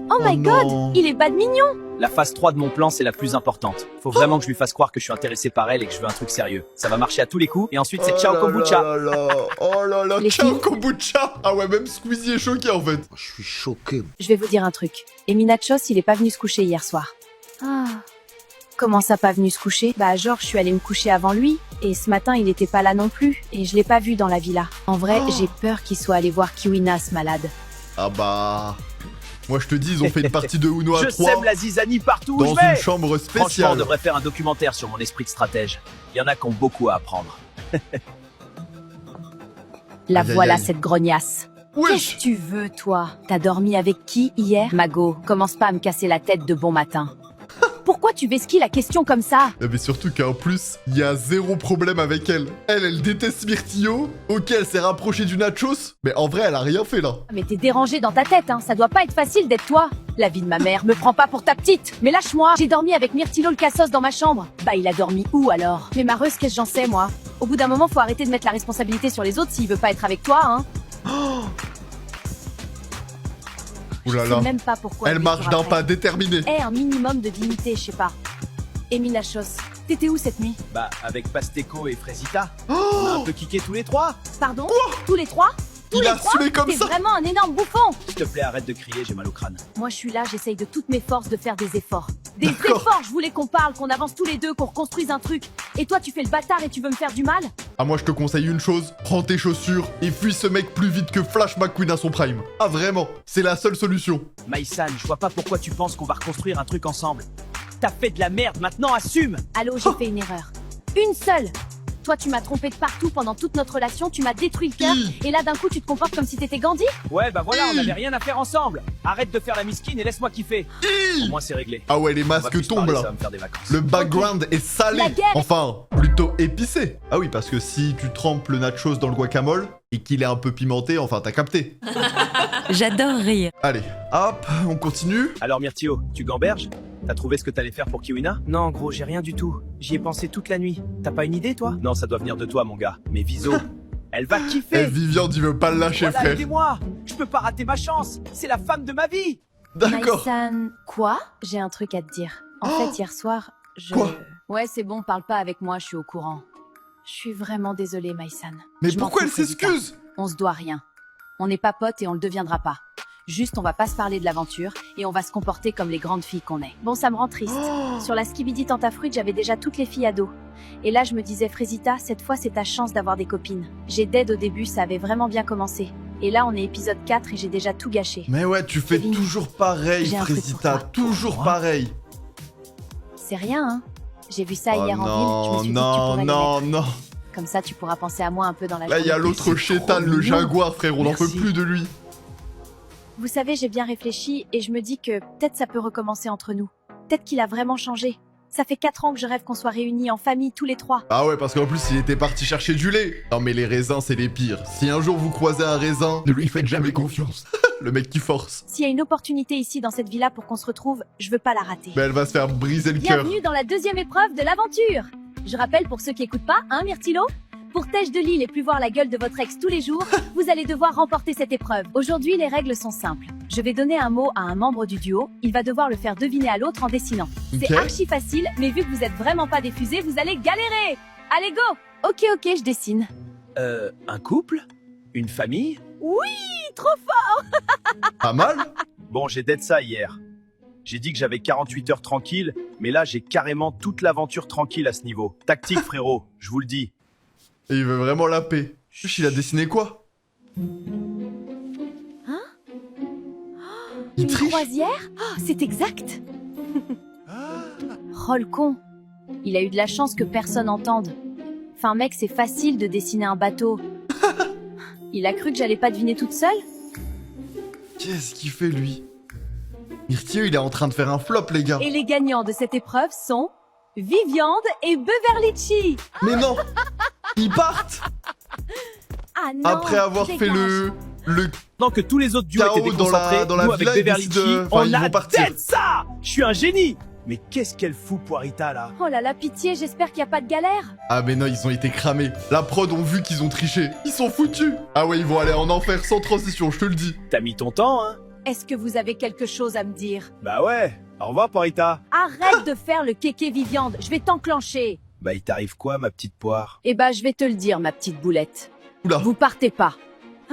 Oh my non. god, il est bas de mignon. La phase 3 de mon plan, c'est la plus importante. Faut vraiment que je lui fasse croire que je suis intéressé par elle et que je veux un truc sérieux. Ça va marcher à tous les coups, et ensuite c'est Oh ciao là kombucha. là là. Oh là là, Les ciao filles. kombucha. Ah ouais, même Squeezie est choqué en fait. Je suis choqué. Je vais vous dire un truc. Eminachos, il est pas venu se coucher hier soir. Ah. Comment ça pas venu se coucher? Bah genre, je suis allée me coucher avant lui, et ce matin, il était pas là non plus, et je l'ai pas vu dans la villa. En vrai, j'ai peur qu'il soit allé voir Kiwina, ce malade. Ah bah... Moi je te dis, ils ont fait une partie de Uno à Je 3 sème la zizanie partout où dans je vais. une chambre Franchement, on spéciale. devrait faire un documentaire sur mon esprit de stratège. Il y en a qui ont beaucoup à apprendre. La Aïe, aïe, voilà, aïe. cette grognasse. Qu'est-ce Wesh. que tu veux, toi? T'as dormi avec qui hier? Mago, commence pas à me casser la tête de bon matin. Pourquoi tu vesquilles la question comme ça? Mais surtout qu'en plus, il y a zéro problème avec elle. Elle déteste Myrtillo. Ok, elle s'est rapprochée du Nachos. Mais en vrai, elle a rien fait là. Mais t'es dérangé dans ta tête, hein. Ça doit pas être facile d'être toi. La vie de ma mère me prend pas pour ta petite. Mais lâche-moi. J'ai dormi avec Myrtillo le cassos dans ma chambre. Bah, il a dormi où alors? Mais Mareuse, qu'est-ce que j'en sais, moi? Au bout d'un moment, faut arrêter de mettre la responsabilité sur les autres s'il veut pas être avec toi, hein. Ouh là Je là. sais même pas pourquoi. Elle lui marche court d'un après. pas déterminé. Eh, un minimum de dignité, je sais pas. Eminachos, t'étais où cette nuit? Bah, avec Pasteko et Frésita, on a un Oh, peu kické tous les 3. Pardon? Tous les trois? Tous il les a trois? assumé comme T'es ça. vraiment un énorme bouffon. S'il te plaît, arrête de crier, j'ai mal au crâne. Moi, je suis là, j'essaye de toutes mes forces de faire des efforts. Des D'accord. efforts, je voulais qu'on parle, qu'on avance tous les deux, qu'on reconstruise un truc. Et toi, tu fais le bâtard et tu veux me faire du mal? Ah, moi je te conseille une chose. Prends tes chaussures et fuis ce mec plus vite que Flash McQueen à son prime. Ah vraiment, c'est la seule solution. Maïsan, je vois pas pourquoi tu penses qu'on va reconstruire un truc ensemble. T'as fait de la merde, maintenant assume. Allô, j'ai fait une erreur. Une seule. Toi, tu m'as trompé de partout pendant toute notre relation, tu m'as détruit le cœur. Hi. Et là, d'un coup, tu te comportes comme si t'étais Gandhi? Ouais, bah voilà, on avait rien à faire ensemble. Arrête de faire la miskine et laisse-moi kiffer. Au moins c'est réglé. Ah ouais, les On va masques plus tombent parler, ça là. va me faire des vacances. Le background est salé. La guerre. Enfin, plutôt épicé. Ah oui, parce que si tu trempes le nachos dans le guacamole et qu'il est un peu pimenté, enfin t'as capté. J'adore rire. Allez, hop, on continue. Alors Myrtio, tu gamberges? T'as trouvé ce que t'allais faire pour Kiwina? Non, gros, j'ai rien du tout. J'y ai pensé toute la nuit. T'as pas une idée, toi? Non, ça doit venir de toi, mon gars. Mais Viso, elle va Eh, kiffer. Viviane, il veut pas le lâcher, Voilà, frère. aidez-moi. Je peux pas rater ma chance. C'est la femme de ma vie. D'accord. Maïsan, quoi? J'ai un truc à te dire. En Oh. fait, hier soir, je... Quoi? Ouais, c'est bon, parle pas avec moi, je suis au courant. Je suis vraiment désolée, Maïsan. Mais Je m'en pourquoi fous, elle Frésita. s'excuse? On se doit rien. On n'est pas potes et on le deviendra pas. Juste, on va pas se parler de l'aventure et on va se comporter comme les grandes filles qu'on est. Bon, ça me rend triste. Oh. Sur la Skibidi Tentafruit, j'avais déjà toutes les filles ados. Et là, je me disais, Frésita, cette fois, c'est ta chance d'avoir des copines. J'ai dead au début, ça avait vraiment bien commencé. Et là, on est épisode 4 et j'ai déjà tout gâché. Mais ouais, tu fais Kevin, toujours pareil, j'ai un truc pour Frésita. toi. Toujours Quoi? pareil. C'est rien, hein. J'ai vu ça Oh hier en ville, je me suis dit que tu non, pourrais les non, mettre. non. Comme ça, tu pourras penser à moi un peu dans la Là, il y a journée. l'autre c'est chétan, trop le mignon. jaguar, frère, on n'en peut Merci. plus de lui. Vous savez, j'ai bien réfléchi et je me dis que peut-être ça peut recommencer entre nous. Peut-être qu'il a vraiment changé. Ça fait 4 ans que je rêve qu'on soit réunis en famille tous les trois. Ah ouais, parce qu'en plus, il était parti chercher du lait. Non, mais les raisins, c'est les pires. Si un jour vous croisez un raisin, Ne lui faites jamais confiance. le mec qui force, S'il y a une opportunité ici dans cette villa pour qu'on se retrouve, je veux pas la rater. mais elle va se faire briser le cœur. Bienvenue dans la deuxième épreuve de l'aventure. Je rappelle pour ceux qui écoutent pas, hein Myrtilo? Pour Tej de Lille et plus voir la gueule de votre ex tous les jours, vous allez devoir remporter cette épreuve. Aujourd'hui, les règles sont simples. Je vais donner un mot à un membre du duo, il va devoir le faire deviner à l'autre en dessinant. C'est Ok. archi facile, mais vu que vous êtes vraiment pas diffusé, vous allez galérer. Allez go. Ok, je dessine. Un couple? Une famille? Oui, trop fort. Pas mal. Bon, j'ai dead ça hier. J'ai dit que j'avais 48 heures tranquilles, mais là, j'ai carrément toute l'aventure tranquille à ce niveau. Tactique, frérot, je vous le dis. Et il veut vraiment la paix. Chuch, il a dessiné quoi? Il Une triche. croisière? Oh, c'est exact. Oh le con. Il a eu de la chance que personne entende. Enfin mec, c'est facile de dessiner un bateau. Il a cru que j'allais pas deviner toute seule? Qu'est-ce qu'il fait, lui? Myrtille, il est en train de faire un flop, les gars. Et les gagnants de cette épreuve sont Viviande et Beverlychi. Mais non. Ils partent Ah non. après avoir fait dégage. le... Pendant que tous les autres duos Chaos étaient déconcentrés, dans la nous avec villa, ils Beverly décident de- Hills, enfin, on ils a vont partir. dead ça. Je suis un génie. Mais qu'est-ce qu'elle fout, Poirita, là? Oh là là, pitié, j'espère qu'il n'y a pas de galère. Ah mais non, ils ont été cramés. La prod ont vu qu'ils ont triché. Ils sont foutus. Ah ouais, ils vont aller en enfer sans transition, je te le dis. T'as mis ton temps, hein? Est-ce que vous avez quelque chose à me dire? Bah ouais. Au revoir, Poirita. Arrête de faire le kéké Viviande, je vais t'enclencher. Bah, il t'arrive quoi, ma petite poire? Eh ben, je vais te le dire, ma petite boulette. Oula. Vous partez pas.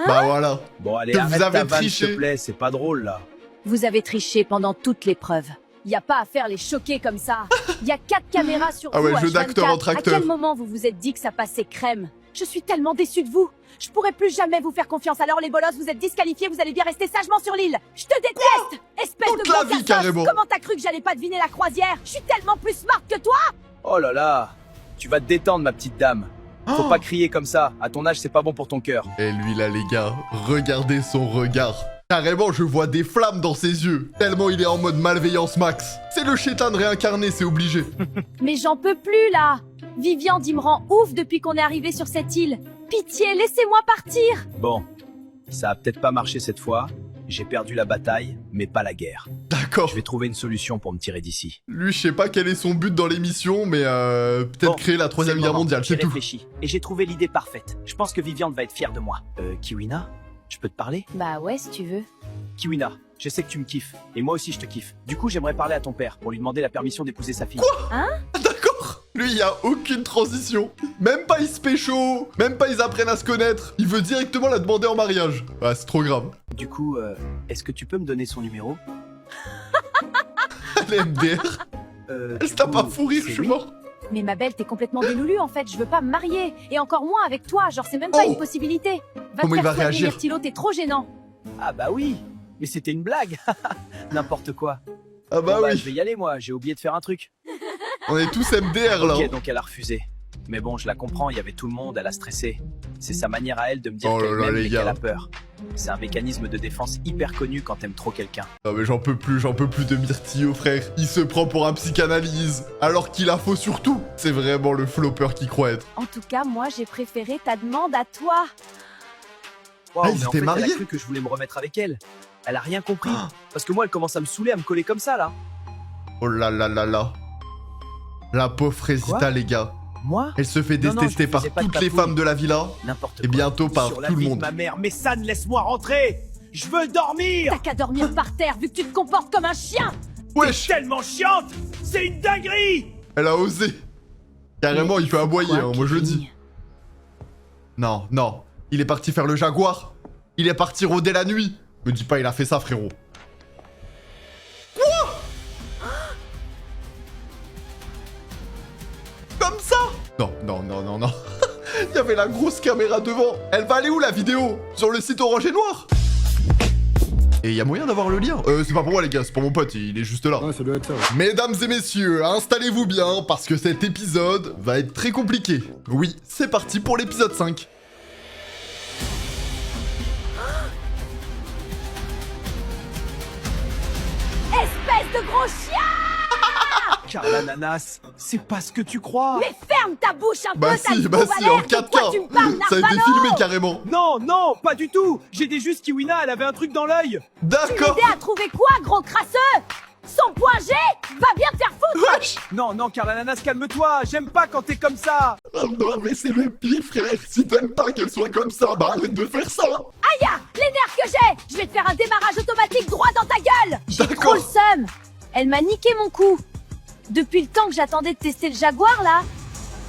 Bah voilà. Bon, allez, Que vous arrête ta avez vanne, s'il triché. te plaît, c'est pas drôle, là. Vous avez triché pendant toute l'épreuve. Y a pas à faire les choquer comme ça. Y a 4 caméras sur Ah vous. ouais, jeu d'acteur H24. entre À acteurs. quel moment vous vous êtes dit que ça passait crème? Je suis tellement déçue de vous. Je pourrais plus jamais vous faire confiance. Alors les bolosses, vous êtes disqualifiés. Vous allez bien rester sagement sur l'île. Je te déteste, espèce Toute de la gros vie, cassos. carrément. Comment t'as cru que j'allais pas deviner la croisière? Je suis tellement plus smart que toi. Oh là là. Tu vas te détendre, ma petite dame. Faut Oh. pas crier comme ça. À ton âge, c'est pas bon pour ton cœur. Et lui là, les gars, regardez son regard. Carrément, je vois des flammes dans ses yeux. Tellement il est en mode malveillance max. C'est le chétan réincarné, c'est obligé. Mais j'en peux plus là. Viviande, il me rend ouf depuis qu'on est arrivé sur cette île. Pitié, laissez-moi partir. Bon. Ça a peut-être pas marché cette fois. J'ai perdu la bataille, mais pas la guerre. D'accord. Je vais trouver une solution pour me tirer d'ici. Lui, je sais pas quel est son but dans l'émission, mais peut-être Bon, créer la troisième C'est le guerre moment. mondiale, J'ai c'est tout. réfléchi et j'ai trouvé l'idée parfaite. Je pense que Viviane va être fière de moi. Kiwina, je peux te parler? Bah ouais, si tu veux. Kiwina, je sais que tu me kiffes et moi aussi je te kiffe. Du coup, j'aimerais parler à ton père pour lui demander la permission d'épouser sa fille. D'accord. Lui, il y a aucune transition. Même pas ils se pécho. Même pas ils apprennent à se connaître. Il veut directement la demander en mariage. Ouais, c'est trop grave. Du coup, est-ce que tu peux me donner son numéro? Elle est MDR. Du Elle t'a coup, pas fou rire, c'est je suis oui. mort. Mais ma belle, t'es complètement déloulue en fait. Je veux pas me marier. Et encore moins avec toi. Genre, c'est même pas Oh. une possibilité. Va Comment te il va faire soigner, réagir Myrtilo, t'es trop gênant. Ah bah oui, mais c'était une blague. N'importe quoi. Ah bah Bon, oui. je vais y aller moi, j'ai oublié de faire un truc. On est tous MDR là. Ok, hein. donc elle a refusé. Mais bon, je la comprends, il y avait tout le monde, elle a stressé. C'est sa manière à elle de me dire Oh là qu'elle là, m'aime les et gars. qu'elle a peur. C'est un mécanisme de défense hyper connu quand t'aimes trop quelqu'un. Non mais j'en peux plus de Myrtillo, frère. Il se prend pour un psychanalyse, alors qu'il a faux sur tout. C'est vraiment le flopper qui croit être. En tout cas, moi, j'ai préféré ta demande à toi. Waouh, Ah, ils mais en étaient fait, mariés. elle a cru que je voulais me remettre avec elle. Elle a rien compris. Parce que moi, elle commence à me saouler, à me coller comme ça, là. Oh là là là là. La pauvre Frésita, Quoi les gars. Moi Elle se fait Non, non, détester je par faisais pas de toutes les papouille. femmes de la villa. N'importe Et quoi. bientôt par Sur la tout le vie de monde. ma mère, mais ça ne laisse-moi rentrer. Je veux dormir. T'as qu'à dormir par terre vu que tu te comportes comme un chien. Wesh, Tellement chiante. C'est une dinguerie. elle a osé. Carrément, il peut aboyer, hein, moi je le dis. Non, non. Il est parti faire le jaguar. Il est parti rôder la nuit. Me dis pas, il a fait ça, frérot. Quoi? Comme ça? Non, non, non, non, non. Il y avait la grosse caméra devant. Elle va aller où, la vidéo? Sur le site Orange et Noir? Et y a moyen d'avoir le lien? C'est pas pour moi les gars, c'est pour mon pote, il est juste là. Ouais, ça doit être ça. Mesdames et messieurs, installez-vous bien parce que cet épisode va être très compliqué. Oui, c'est parti pour l'épisode 5. Espèce de gros chien! Car l'ananas, c'est pas ce que tu crois. Mais ferme ta bouche un Bah peu, si, sale en Valère, de quoi tu me 4K. parles, Ça a été Narvalo? filmé carrément. Non, non, pas du tout. J'ai dit juste qu'Iwina, elle avait un truc dans l'œil. Tu D'accord. m'aidais à trouver quoi, gros crasseux? Son point G? Va bien te faire foutre! Wesh. Non, non, car l'ananas, calme-toi. J'aime pas quand t'es comme ça. Ah non, mais c'est le pire, frère. Si t'aimes pas qu'elle soit comme ça, bah arrête de faire ça. Aïe, les nerfs que j'ai! Je vais te faire un démarrage automatique droit dans ta gueule! J'ai trop D'accord. le seum! Elle m'a niqué mon coup. Depuis le temps que j'attendais de tester le Jaguar, là,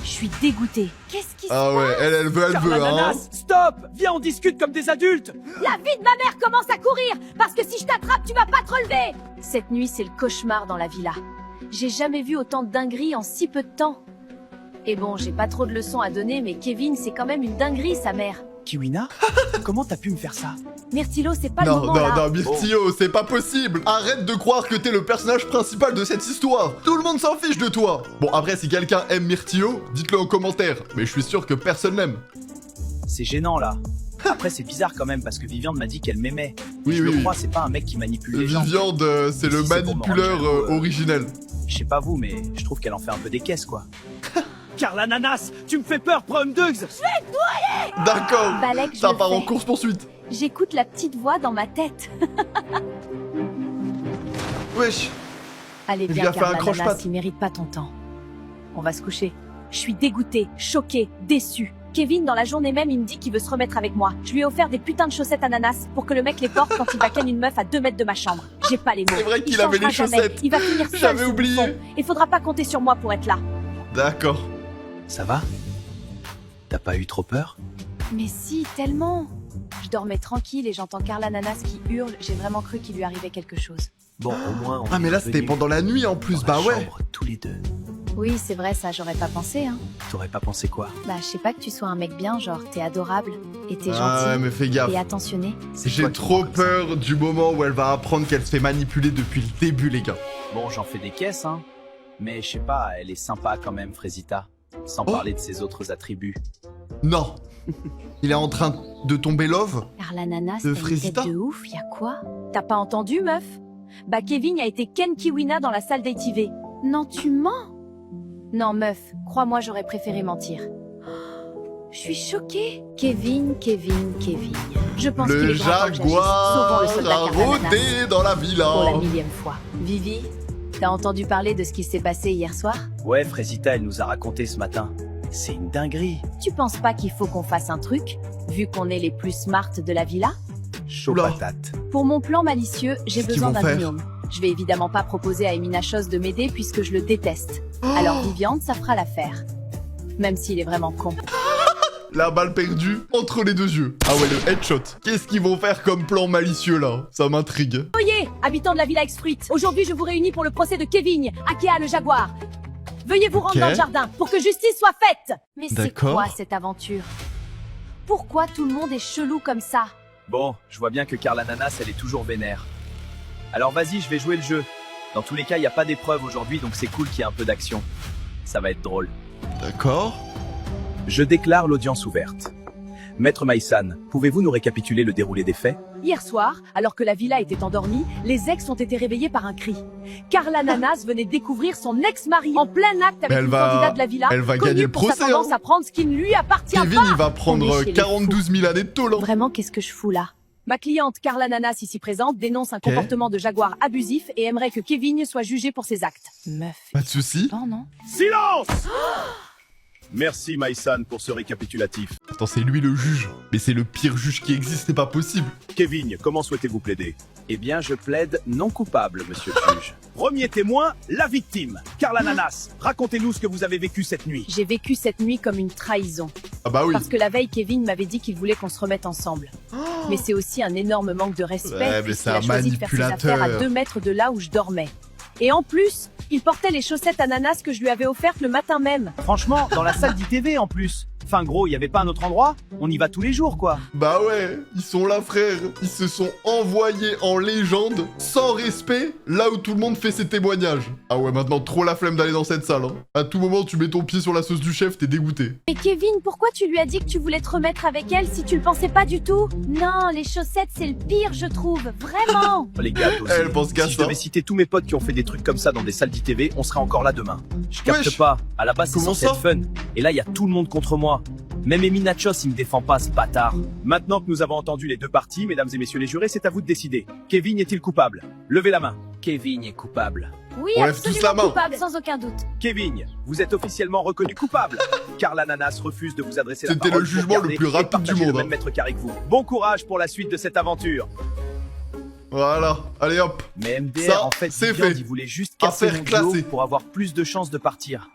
je suis dégoûtée. Qu'est-ce qui se Ah ouais, elle veut, Car hein. l'ananas, stop. Viens, on discute comme des adultes. La vie de ma mère commence à courir, parce que si je t'attrape, tu vas pas te relever. Cette nuit, c'est le cauchemar dans la villa. J'ai jamais vu autant de dingueries en si peu de temps. Et bon, j'ai pas trop de leçons à donner, mais Kevin, c'est quand même une dinguerie, sa mère. Kiwina, comment t'as pu me faire ça? Myrtilo, c'est pas le Non, moment, non, là. non, Myrtilo, c'est pas possible. Arrête de croire que t'es le personnage principal de cette histoire. Tout le monde s'en fiche de toi. Bon, après, si quelqu'un aime Myrtilo, dites-le en commentaire. Mais je suis sûr que personne l'aime. C'est gênant là. Après, c'est bizarre quand même parce que Viviane m'a dit qu'elle m'aimait. Oui, Je oui, le oui. crois, c'est pas un mec qui manipule les gens. Viviande, c'est le Si c'est pour me manipuleur rendre jaloux, originel. Je sais pas vous, mais je trouve qu'elle en fait un peu des caisses quoi. Car l'ananas, tu me fais peur, Prom Dugs. D'accord. Balek, je Ça le part en fais. course-poursuite. J'écoute la petite voix dans ma tête. Wesh. Allez, Il viens, lui a fait un car croche-patte. l'ananas, il mérite pas ton temps. On va se coucher. Je suis dégoûtée, choquée, déçue. Kevin, dans la journée même, il me dit qu'il veut se remettre avec moi. Je lui ai offert des putains de chaussettes ananas pour que le mec les porte quand il va ken une meuf à 2 mètres de ma chambre. J'ai pas les mots. C'est vrai Il qu'il avait les changera jamais. chaussettes. Il va finir seul. J'avais ce oublié. bouffon. Il faudra pas compter sur moi pour être là. D'accord. Ça va? T'as pas eu trop peur? Mais si, tellement. Je dormais tranquille et j'entends Carl Ananas qui hurle. J'ai vraiment cru qu'il lui arrivait quelque chose. Bon, au moins. Ah, mais là, c'était pendant la nuit en plus. Bah ouais. Tous les deux. Oui, c'est vrai, ça, j'aurais pas pensé, hein. T'aurais pas pensé quoi? Bah, je sais pas que tu sois un mec bien, genre, t'es adorable, et t'es Ah ouais, gentil, mais fais gaffe. et attentionné. C'est J'ai toi qui trop me rends comme ça. peur du moment où elle va apprendre qu'elle se fait manipuler depuis le début, les gars. Bon, j'en fais des caisses, hein. Mais je sais pas, elle est sympa quand même, Frésita. Sans Oh. parler de ses autres attributs. Non. Il est en train de tomber love. Carl Ananas, De t'as une Frésita tête de ouf, y'a quoi? T'as pas entendu, meuf? Bah, Kevin a été Ken Kiwina dans la salle d'ATV. Non, tu mens? Non, meuf, crois-moi, j'aurais préféré mentir. Je suis choquée. Kevin. Je pense qu'il Le est grand temps que j'agisse. Sauvons jaguar le soldat a Carl Ananas. rôdé dans la villa. Pour la 1000e fois. Vivi, t'as entendu parler de ce qui s'est passé hier soir? Ouais, Frésita, elle nous a raconté ce matin. C'est une dinguerie. Tu penses pas qu'il faut qu'on fasse un truc, vu qu'on est les plus smart de la villa? Chaud Oula. patate. Pour mon plan malicieux, j'ai Qu'est-ce qu'ils besoin vont d'un faire binôme. Je vais évidemment pas proposer à Emina Chose de m'aider puisque je le déteste. Alors Viviane, ça fera l'affaire. Même s'il est vraiment con. La balle perdue entre les deux yeux. Ah ouais, le headshot. Qu'est-ce qu'ils vont faire comme plan malicieux là? Ça m'intrigue. Voyez, habitants de la villa X-Fruit, aujourd'hui je vous réunis pour le procès de Kevin, Akea le jaguar. Veuillez vous rendre Ok. dans le jardin pour que justice soit faite. Mais c'est D'accord. quoi cette aventure? Pourquoi tout le monde est chelou comme ça? Bon, je vois bien que Carl Ananas, elle est toujours vénère. Alors vas-y, je vais jouer le jeu. Dans tous les cas, il n'y a pas d'épreuve aujourd'hui, donc c'est cool qu'il y ait un peu d'action. Ça va être drôle. D'accord. Je déclare l'audience ouverte. Maître Maïsan, pouvez-vous nous récapituler le déroulé des faits? Hier soir, alors que la villa était endormie, les ex ont été réveillés par un cri. Carl Ananas venait découvrir son ex-mari en plein acte avec Elle une va- candidate de la villa, elle va connue gagner le pour sa procès, tendance hein. à prendre ce qui ne lui appartient Kevin, pas. il va On est prendre chez les 42 000 années de tôle. hein. Vraiment, qu'est-ce que je fous là? Ma cliente Carl Ananas, ici présente, dénonce un Ok. comportement de jaguar abusif et aimerait que Kevin soit jugé pour ses actes. Meuf, Pas de soucis. non? Silence! Merci Maïsan pour ce récapitulatif. Attends, c'est lui le juge. Mais c'est le pire juge qui existe, c'est pas possible. Kevin, comment souhaitez-vous plaider? Eh bien, je plaide non coupable, monsieur le juge. Premier témoin, la victime. Carl Ananas, racontez-nous ce que vous avez vécu cette nuit. J'ai vécu cette nuit comme une trahison. Ah bah oui. Parce que la veille, Kevin m'avait dit qu'il voulait qu'on se remette ensemble. Mais c'est aussi un énorme manque de respect Ouais, mais puisqu'il c'est a un choisi de faire ses manipulateur. affaires à 2 mètres de là où je dormais. Et en plus, il portait les chaussettes ananas que je lui avais offertes le matin même. Franchement, dans la salle d'ITV en plus. Enfin gros, y avait pas un autre endroit? On y va tous les jours quoi. Bah ouais, ils sont là frère, ils se sont envoyés en légende, sans respect, là où tout le monde fait ses témoignages. Ah ouais, maintenant trop la flemme d'aller dans cette salle, hein. À tout moment tu mets ton pied sur la sauce du chef, t'es dégoûté. Mais Kevin, pourquoi tu lui as dit que tu voulais te remettre avec elle si tu le pensais pas du tout? Non, les chaussettes c'est le pire je trouve, vraiment. Oh, les gars, aussi, Elle pense qu'à si je ça. devais citer tous mes potes qui ont fait des trucs comme ça dans des salles d'ITV, on serait encore là demain. Je capte Wesh. pas, à la base c'est Comment censé ça être fun. Et là y a tout le monde contre moi. Même Emi Nachos il me défend pas ce bâtard. Maintenant que nous avons entendu les deux parties, mesdames et messieurs les jurés, c'est à vous de décider. Kevin est-il coupable? Levez la main. Kevin est coupable. Oui, On lève tous absolument la main. coupable, sans aucun doute. Kevin, vous êtes officiellement reconnu coupable. Car l'ananas refuse de vous adresser la C'était parole le pour jugement le garder plus et rapide du partager monde, le hein. même mètre carré que vous. Bon courage pour la suite de cette aventure. Voilà, allez hop. Mais MDR, Ça, en fait, c'est Viviande, fait. il voulait juste casser Affaire mon classée. duo pour avoir plus de chances de partir.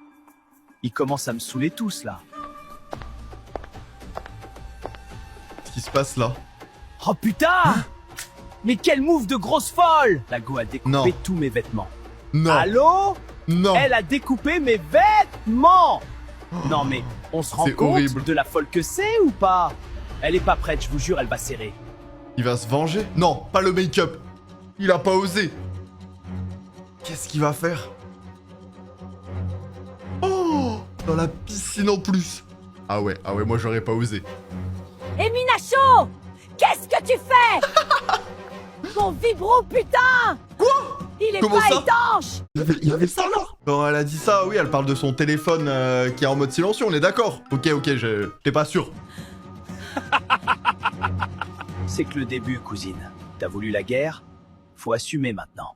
Il commence à me saouler tous, là. Qu'est-ce qui se passe là? Oh putain! Mais quel move de grosse folle! La go a découpé Non. tous mes vêtements. Non, Allô? non. Elle a découpé mes vêtements! Non mais, on se rend C'est compte horrible. de la folle que c'est ou pas? Elle est pas prête, je vous jure, elle va serrer. Il va se venger? Non, pas le make-up. Il a pas osé. Qu'est-ce qu'il va faire? Oh, dans la piscine en plus. Ah ouais, moi j'aurais pas osé. Et Minacho, qu'est-ce que tu fais? Mon vibro, putain! Quoi? Il est Comment pas ça? étanche! Il y avait ça là. Quand elle a dit ça, oui, elle parle de son téléphone qui est en mode silencieux, on est d'accord. Ok, j'étais pas sûr. C'est que le début, cousine. T'as voulu la guerre? Faut assumer maintenant.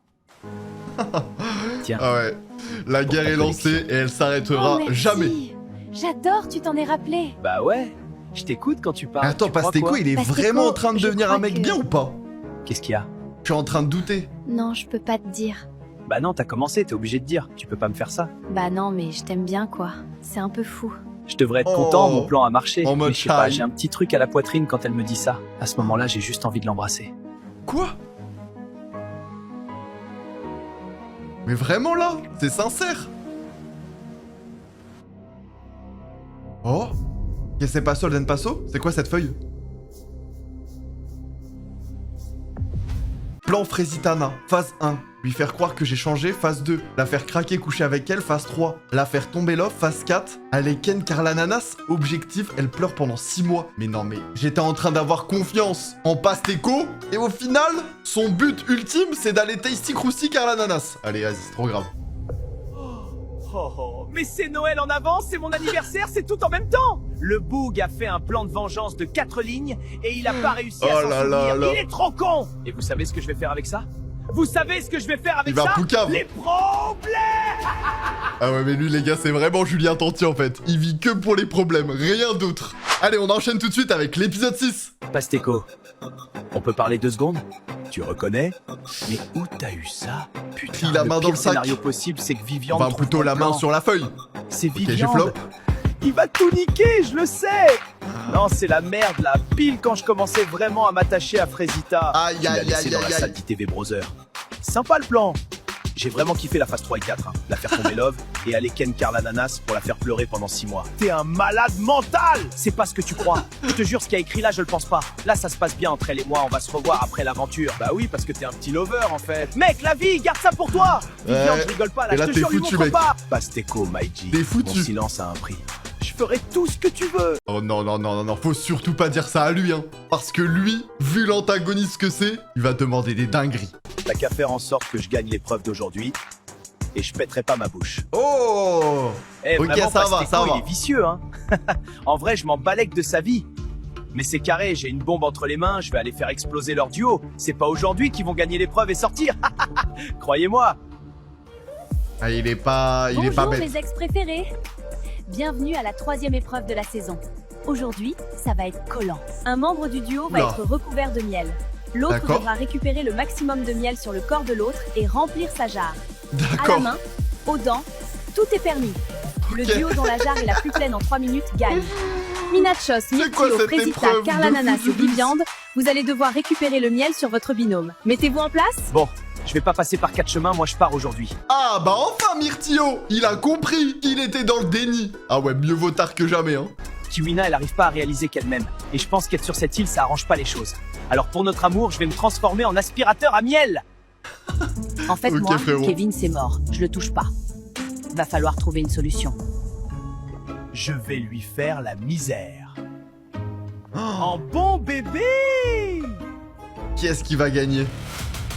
Tiens, Ah ouais, la guerre est lancée et elle s'arrêtera Oh, merci. jamais. J'adore, tu t'en es rappelé. bah ouais, je t'écoute quand tu parles. Attends, Tu crois Pasteco, quoi? il est Pasteco, vraiment en train de je devenir crois un mec que- bien ou pas? Qu'est-ce qu'il y a? Je suis en train de douter. Non, je peux pas te dire. Bah non, t'as commencé, t'es obligé de dire. Tu peux pas me faire ça. Bah non, mais je t'aime bien, quoi. C'est un peu fou. Je devrais être Oh. content, mon plan a marché. En mode Mais je sais pas, shy. j'ai un petit truc à la poitrine quand elle me dit ça. À ce moment-là, j'ai juste envie de l'embrasser. Quoi? Mais vraiment là? C'est sincère? Oh? Que c'est pas Solden Passo? C'est quoi cette feuille? Plan Frésitana, phase 1. Lui faire croire que j'ai changé, phase 2. La faire craquer coucher avec elle, phase 3. La faire tomber l'off, phase 4. Allez Ken car l'ananas, objectif, elle pleure pendant 6 mois. Mais non mais, j'étais en train d'avoir confiance en Pasteco, et au final, son but ultime, c'est d'aller tasty crousty car l'ananas. Allez, vas-y, c'est trop grave. Oh, mais c'est Noël en avance, c'est mon anniversaire, c'est tout en même temps. Le Boog a fait un plan de vengeance de 4 lignes et il a pas réussi à Oh s'en là souvenir. là là. Il est trop con. Et vous savez ce que je vais faire avec ça? Vous savez ce que je vais faire avec Il va ça? poucave. Les problèmes. Ah ouais mais lui les gars c'est vraiment Julien Tanti en fait. Il vit que pour les problèmes, rien d'autre. Allez on enchaîne tout de suite avec l'épisode 6. Pasteco, on peut parler 2 secondes? Tu reconnais? Mais où t'as eu ça? Putain, Pris la main dans pire le sac. scénario possible, c'est que Vivian Enfin plutôt la main sur la feuille. C'est Ok j'ai Vivian. flop. Il va tout niquer, je le sais. Non, c'est la merde là. Pile quand je commençais vraiment à m'attacher à Frésita. Aïe, Tu l'as aïe, laissé aïe, dans aïe, la aïe. salle d'ITV Brother. Sympa le plan. J'ai vraiment kiffé la phase 3 et 4. La faire tomber Love et aller ken Karl Ananas pour la faire pleurer pendant 6 mois. T'es un malade mental. C'est pas ce que tu crois. Je te jure, ce qu'il y a écrit là, je le pense pas. Là, ça se passe bien entre elle et moi. On va se revoir après l'aventure. Bah oui, parce que t'es un petit lover en fait. Mec, la vie, garde ça pour toi. Vivian, Ouais. je rigole pas là. Et là, je te t'es jure, lui foutu, montre mec. pas. Pasteco, Maiji. T'es foutu. Mon silence a un prix. Je ferai tout ce que tu veux. Oh non, faut surtout pas dire ça à lui hein. Parce que lui, vu l'antagoniste que c'est, il va demander des dingueries. T'as qu'à faire en sorte que je gagne l'épreuve d'aujourd'hui et je pèterai pas ma bouche. Oh. Eh, Ok, vraiment, ça va, Pasteco, ça va. il est vicieux, hein. En vrai, je m'en balèque de sa vie. Mais c'est carré, j'ai une bombe entre les mains, je vais aller faire exploser leur duo. C'est pas aujourd'hui qu'ils vont gagner l'épreuve et sortir. Croyez-moi. Ah il est pas Bonjour bête. mes ex préférés. Bienvenue à la 3e épreuve de la saison. Aujourd'hui, ça va être collant. Un membre du duo va Oula. être recouvert de miel. L'autre D'accord. devra récupérer le maximum de miel sur le corps de l'autre et remplir sa jarre. À la D'accord. main, aux dents, tout est permis. Le Ok. duo dont la jarre est la plus pleine en 3 minutes gagne. Minachos, quoi Myrtio, cette Frésita, épreuve Karl de Ananas fou et du Viviande, vous allez devoir récupérer le miel sur votre binôme. Mettez-vous en place. Bon, je vais pas passer par 4 chemins, moi je pars aujourd'hui. Ah bah enfin Myrtio, il a compris qu'il était dans le déni. Ah ouais, mieux vaut tard que jamais hein. Kiwina, elle arrive pas à réaliser qu'elle m'aime. Et je pense qu'être sur cette île, ça arrange pas les choses. Alors pour notre amour, je vais me transformer en aspirateur à miel. En fait, Ok, moi, frérot. Kevin, c'est mort. Je le touche pas. Va falloir trouver une solution. Je vais lui faire la misère. En bon bébé! Qui est-ce qui va gagner?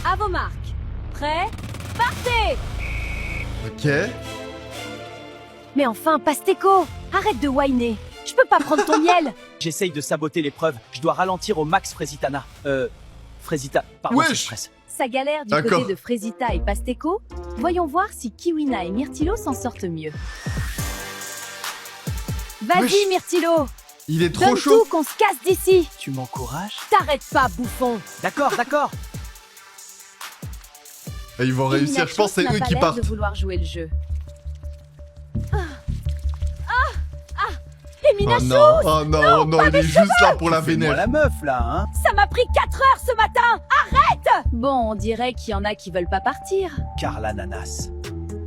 À vos marques. Prêts? Partez! Ok. Mais enfin, Pasteco, arrête de whiner. Je peux pas prendre ton miel. J'essaye de saboter l'épreuve. Je dois ralentir au max Frésitana. Frésita, pardon, Wesh. c'est stress. Ça galère du D'accord. côté de Frésita et Pasteco. Voyons voir si Kiwina et Myrtilo s'en sortent mieux. Vas-y, Wesh. Myrtilo. Il est trop Donne chaud. tout qu'on se casse d'ici. Tu m'encourages? T'arrêtes pas, bouffon. D'accord, d'accord. Et ils vont réussir, Minacho je pense que c'est n'a eux pas qui l'air partent. de vouloir jouer le jeu. Et Oh Minacho, non, oh non, oh non, il est juste là pour la Fais-moi vénère. la meuf là, hein. ça m'a pris 4 heures ce matin. Arrête. Bon, on dirait qu'il y en a qui veulent pas partir. Carla Nanas.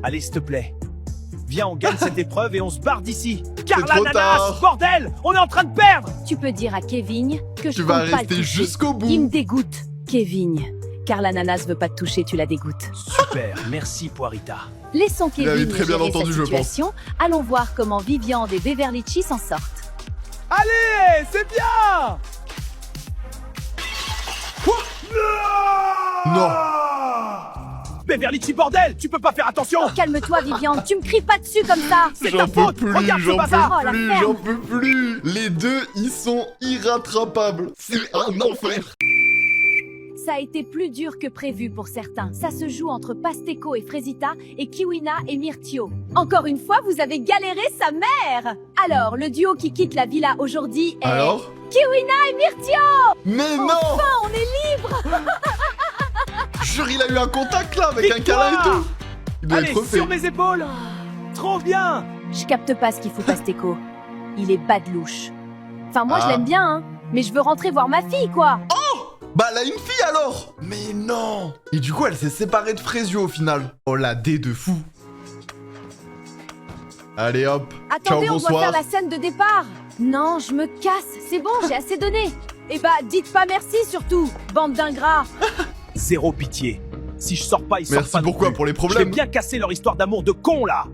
Allez, s'il te plaît. Viens, on gagne cette épreuve et on se barre d'ici. Carla trop Nanas, tard. bordel! On est en train de perdre! Tu peux dire à Kevin que je Tu vas compte pas rester le toucher. jusqu'au bout. Il me dégoûte. Kevin, car l'ananas veut pas te toucher, tu la dégoûtes. Super, merci Poirita. Laissons Kevin avait très bien gérer entendu, cette je pense. situation. Allons voir comment Viviande et Beverlychi s'en sortent. Allez, c'est bien! Non. Beverly, bordel! Tu peux pas faire attention! Calme-toi, Viviande, tu me cries pas dessus comme ça. C'est ta J'en peux faute! plus, Regarde ce j'en bazar! Oh, la peux plus, ferme. j'en peux plus. Les deux, ils sont irrattrapables. C'est un enfer. Ça a été plus dur que prévu pour certains. Ça se joue entre Pasteco et Frésita et Kiwina et Myrtio. Encore une fois, vous avez galéré sa mère. Alors, le duo qui quitte la villa aujourd'hui est... Alors? Kiwina et Myrtio. Mais non! Enfin, on est libre. Jure, il a eu un contact là avec un câlin et tout. Il doit Allez, être refait. sur mes épaules! Trop bien! Je capte pas ce qu'il fout Pasteco. Il est bas de louche. Enfin, moi, je Ah. l'aime bien, hein. Mais je veux rentrer voir ma fille, quoi. Bah, elle a une fille alors! Mais non! Et du coup, elle s'est séparée de Frésio au final. Oh la dé de fou. Allez hop. Attendez, Ciao, on doit bonsoir. faire la scène de départ. Non, je me casse. C'est bon, j'ai assez donné. Eh bah, dites pas merci surtout, bande d'ingrats. Zéro pitié. Si je sors pas, ils sortent Merci pas non pourquoi plus. pour les Je vais problèmes. bien casser leur histoire d'amour de con là!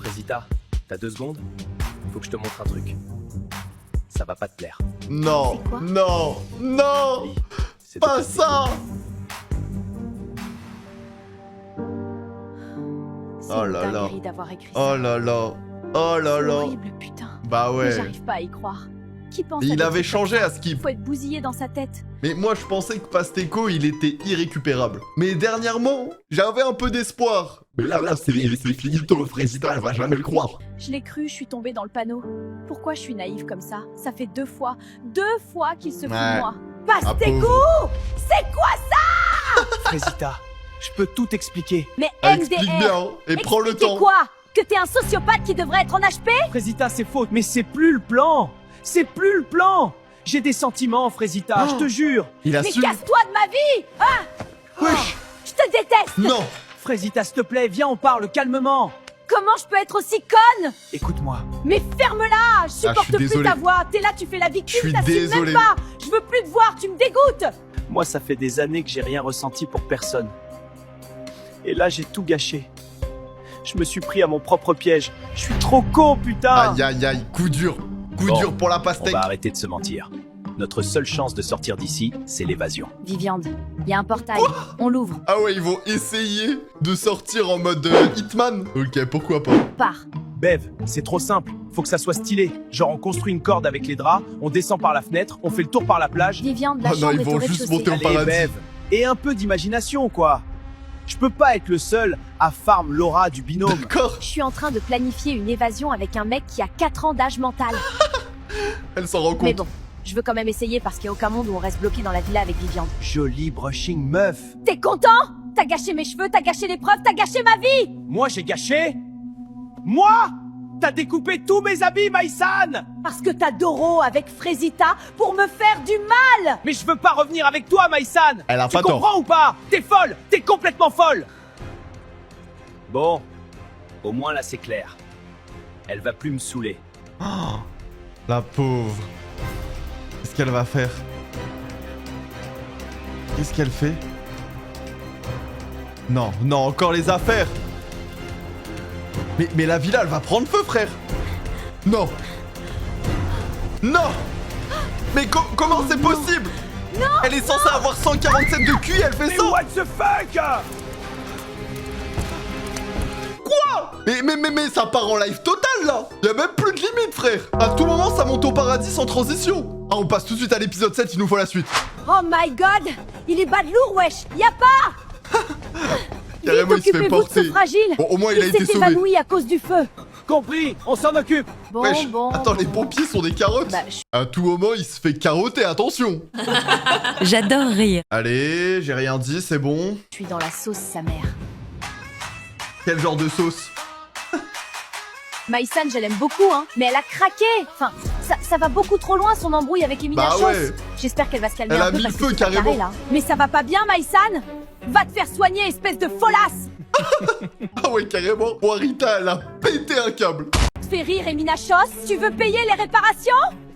Frésita, t'as 2 secondes? Faut que je te montre un truc. Ça va pas te plaire. Non, C'est quoi non, non! Oui, c'est de Pas ta ça! C'est Oh une là là. dinguerie d'avoir écrit Oh ça. là là. Oh là C'est là. horrible, putain. Bah Mais ouais. j'arrive pas à y croire. Qui pense à Il des avait trucs changé comme à ça? Skip. Faut être bousillé dans sa tête. Mais moi, je pensais que Pasteco, il était irrécupérable. Mais dernièrement, j'avais un peu d'espoir. Mais là, c'est finito, Frésita, elle va jamais le croire. Je l'ai cru, je suis tombée dans le panneau. Pourquoi je suis naïve comme ça? Ça fait 2 fois qu'il se fout de Ouais. moi. Ah, Pasteco! pauvre. C'est quoi ça? Frésita, je peux tout expliquer. Mais Ah, explique MDR! bien, hein, et prends le Expliquez temps. quoi? Que t'es un sociopathe qui devrait être en HP? Frésita, c'est faux, mais c'est plus le plan! C'est plus le plan! J'ai des sentiments, Frésita, Oh. je te jure! Il a Mais su. casse-toi de ma vie! Ah! Wesh. Je te déteste! Non. Frésita, s'il te plaît, viens, on parle calmement! Comment je peux être aussi conne? Écoute-moi. Mais ferme-la! Je supporte plus désolé. ta voix! T'es là, tu fais la Je victime, suis t'assumes désolé. même pas! Je veux plus te voir, tu me dégoûtes! Moi, ça fait des années que j'ai rien ressenti pour personne. Et là, j'ai tout gâché. Je me suis pris à mon propre piège. Je suis trop con, putain! Aïe aïe aïe, coup dur. Coup Bon, dur pour la On pastèque. va arrêter de se mentir. Notre seule chance de sortir d'ici, c'est l'évasion. Viviande, il y a un portail, on l'ouvre, Ah ouais, ils vont essayer de sortir en mode Hitman. Ok, pourquoi pas. pars. Bev, c'est trop simple. Faut que ça soit stylé. Genre, on construit une corde avec les draps, on descend par la fenêtre, on fait le tour par la plage. Viviande, la Oh non, chambre ils est vont au juste rez-de-chaussée. monter au Allez, paradis. Bev. Et un peu d'imagination, quoi. Je peux pas être le seul à farm Laura du binôme. D'accord, Je suis en train de planifier une évasion avec un mec qui a 4 ans d'âge mental. elle s'en rend Mais compte. bon, je veux quand même essayer parce qu'il n'y a aucun monde où on reste bloqué dans la villa avec Viviande. Jolie brushing meuf. T'es content? T'as gâché mes cheveux, t'as gâché l'épreuve, t'as gâché ma vie! Moi, j'ai gâché? Moi? T'as découpé tous mes habits, Maïsan! Parce que t'as Doro avec Frésita pour me faire du mal! Mais je veux pas revenir avec toi, Maïsan! Elle a Tu pas tort. comprends ou pas? T'es folle! T'es complètement folle! Bon, au moins là c'est clair. Elle va plus me saouler. Oh, la pauvre. Qu'est-ce qu'elle va faire? Qu'est-ce qu'elle fait? Non, non, encore les affaires. Mais la villa, elle va prendre feu, frère. Non. Non. Mais comment c'est possible? Non. Elle est censée avoir 147 de QI, elle fait Mais ça. what the fuck? Quoi? Mais ça part en live total, là. Y a même plus de limite, frère. À tout moment, ça monte au paradis sans transition. Ah, on passe tout de suite à l'épisode 7, il nous faut la suite. Oh my god! Il est bas de lourd, wesh! Y a pas! Carrément, il se fait Occupez-vous de ce porter. fragile! Bon, au moins, il a été s'est sauvé. évanoui à cause du feu! Compris, on s'en occupe. Bon, Wesh, bon. attends, les pompiers sont des carottes. Bah, À tout moment, il se fait carotter, attention. J'adore rire. Allez, j'ai rien dit, c'est bon. je suis dans la sauce, sa mère. Quel genre de sauce? Maïsan, je l'aime beaucoup, hein, mais elle a craqué! Enfin, ça va beaucoup trop loin, son embrouille avec Emilia Bah Chos. ouais. J'espère qu'elle va se calmer Elle un a peu mis parce le que feu, c'est pas carrément. carré, là. Mais ça va pas bien, Maïsan? Va te faire soigner, espèce de folasse! Ah ouais, carrément. Bon, Rita, elle a pété un câble. Fais rire, Emina Chos, tu veux payer les réparations?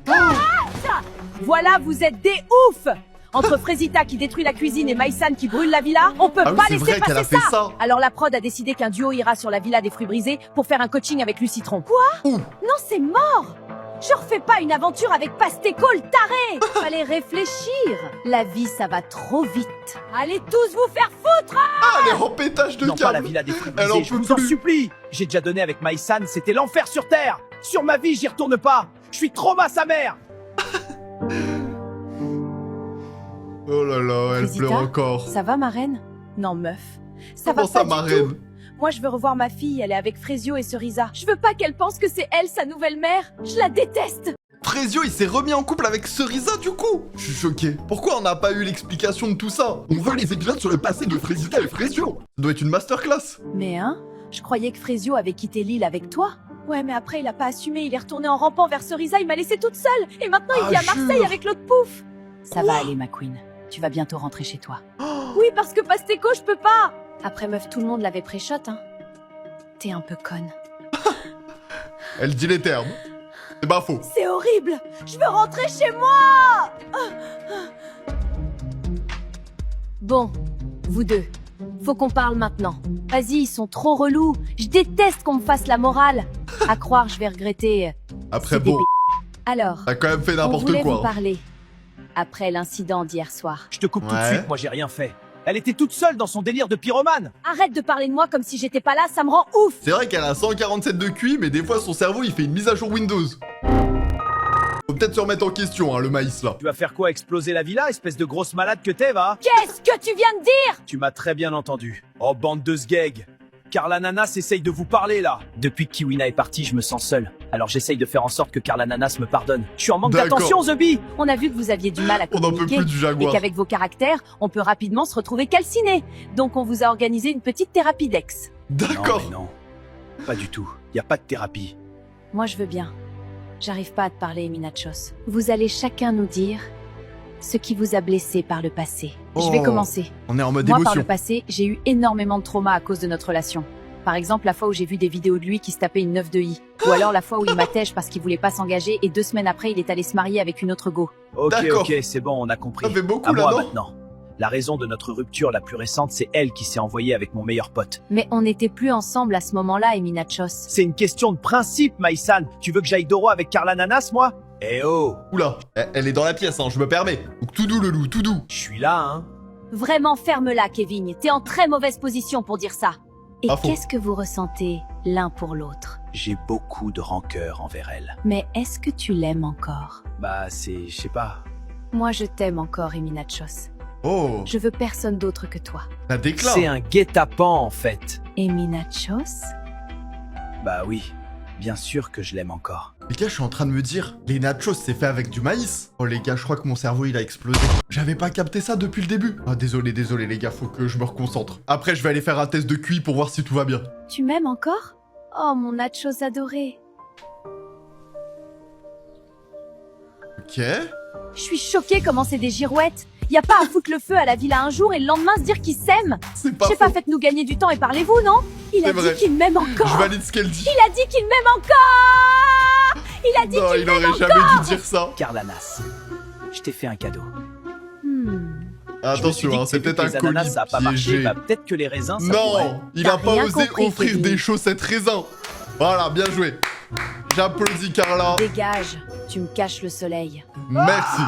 Ah, voilà, vous êtes des oufs! Entre Frésita qui détruit la cuisine et Maïsan qui brûle la villa, on peut Ah oui, pas c'est laisser vrai qu'elle passer a fait ça. Alors la prod a décidé qu'un duo ira sur la villa des fruits brisés pour faire un coaching avec Lucitron. Quoi? Ouh. Non, c'est mort! Je refais pas une aventure avec Pastéco le taré! Fallait réfléchir! La vie, ça va trop vite. Allez tous vous faire foutre! Ah, elle est en pétage de Non, pas la câble. villa des fruits Elle en brisés, je peut vous en plus. supplie. J'ai déjà donné avec Maïsan, c'était l'enfer sur Terre. Sur ma vie, j'y retourne pas. Je suis trauma sa mère. Oh là là, elle Frésita, pleure encore. Ça va, ma reine? Non, meuf. Ça Comment va ça, pas ma du tout. reine? Moi, je veux revoir ma fille, elle est avec Frésio et Cerisa. Je veux pas qu'elle pense que c'est elle, sa nouvelle mère. Je la déteste! Frésio, il s'est remis en couple avec Cerisa, du coup. Je suis choqué. Pourquoi on n'a pas eu l'explication de tout ça? On veut les épisodes sur le passé de Frésita et Frésio. Ça doit être une masterclass. Mais hein? Je croyais que Frésio avait quitté l'île avec toi. Ouais, mais après, il a pas assumé, il est retourné en rampant vers Cerisa, il m'a laissé toute seule. Et maintenant, il Ah, vit à Marseille jure. avec l'autre pouf. Ça Quoi? va aller, ma queen. Tu vas bientôt rentrer chez toi. Oui, parce que Pastéco, je peux pas. Après, meuf, tout le monde l'avait pré-shot, hein. T'es un peu conne. Elle dit les termes. C'est pas faux. C'est horrible. Je veux rentrer chez moi. Bon, vous deux. Faut qu'on parle maintenant. Vas-y, ils sont trop relous. Je déteste qu'on me fasse la morale. À croire, je vais regretter. Après, C'est bon, débile. Alors, t'as quand même fait on n'importe voulait vous quoi. parler. Après l'incident d'hier soir. Je te coupe tout de Ouais. suite, moi j'ai rien fait. Elle était toute seule dans son délire de pyromane. Arrête de parler de moi comme si j'étais pas là, ça me rend ouf. C'est vrai qu'elle a 147 de QI, mais des fois son cerveau il fait une mise à jour Windows. Faut peut-être se remettre en question, hein, le maïs là. Tu vas faire quoi, exploser la villa, espèce de grosse malade que t'es, va? Qu'est-ce que tu viens de dire? Tu m'as très bien entendu. Oh, bande de sgeg. Carla Nanas essaye de vous parler, là. Depuis que Kiwina est partie, je me sens seul. Alors j'essaye de faire en sorte que Carla Nanas me pardonne. Je suis en manque D'accord. d'attention, The Bee. On a vu que vous aviez du mal à On n'en peut communiquer. plus du Et jaguar. qu'avec vos caractères, on peut rapidement se retrouver calcinés. Donc on vous a organisé une petite thérapie d'ex. D'accord. Non, mais non. Pas du tout. Y a pas de thérapie. Moi je veux bien. J'arrive pas à te parler, Eminachos. Vous allez chacun nous dire ce qui vous a blessé par le passé. Je vais Oh. commencer. On est en mode Moi, par émotion. le passé, j'ai eu énormément de trauma à cause de notre relation. Par exemple, la fois où j'ai vu des vidéos de lui qui se tapait une 9 de I. Ou alors la fois où il m'attèche parce qu'il voulait pas s'engager et 2 semaines après, il est allé se marier avec une autre go. Ok, D'accord. ok, c'est bon, on a compris. Ça fait beaucoup À là, moi non? maintenant. La raison de notre rupture la plus récente, c'est elle qui s'est envoyée avec mon meilleur pote. Mais on n'était plus ensemble à ce moment-là, Eminachos. C'est une question de principe, Maïsan. Tu veux que j'aille Doro avec Carla Nanas, moi? Eh oh, Oula, elle est dans la pièce, hein, je me permets. Donc tout doux le loup, tout doux. je suis là, hein. Vraiment ferme-la, Kevin. T'es en très mauvaise position pour dire ça. Et Pas faux. qu'est-ce que vous ressentez l'un pour l'autre? J'ai beaucoup de rancœur envers elle. Mais est-ce que tu l'aimes encore? Bah, c'est, je sais pas. Moi, je t'aime encore, Eminachos. Oh, Je veux personne d'autre que toi. la déclare. C'est un guet-apens, en fait. Eminachos? Bah oui, bien sûr que je l'aime encore. Les gars, je suis en train de me dire, les nachos c'est fait avec du maïs. Oh les gars, je crois que mon cerveau il a explosé. J'avais pas capté ça depuis le début. Ah désolé les gars, faut que je me reconcentre. Après, je vais aller faire un test de QI pour voir si tout va bien. Tu m'aimes encore? Oh, mon nachos adoré. Ok. Je suis choquée comment c'est des girouettes. Y a pas à foutre le feu à la villa un jour et le lendemain se dire qu'ils s'aiment. C'est Je pas sais faux. pas, faites-nous gagner du temps et parlez-vous, non? Il a C'est vrai. dit qu'il m'aime Je encore. valide ce qu'elle dit. Il a dit qu'il m'aime encore. Il a dit Non, qu'il il m'aime aurait encore. jamais dû dire ça. Carlanas, je t'ai fait un cadeau. Je me suis Attention, dit hein, que c'est vu que peut-être les un ananas, colis ça a pas marché, piégé. bah, peut-être que les raisins, ça pourrait. Non, il T'as a pas rien osé compris, offrir Kevin. des chaussettes raisins. Voilà, bien joué. J'applaudis Carla. Dégage, tu me caches le soleil. Merci.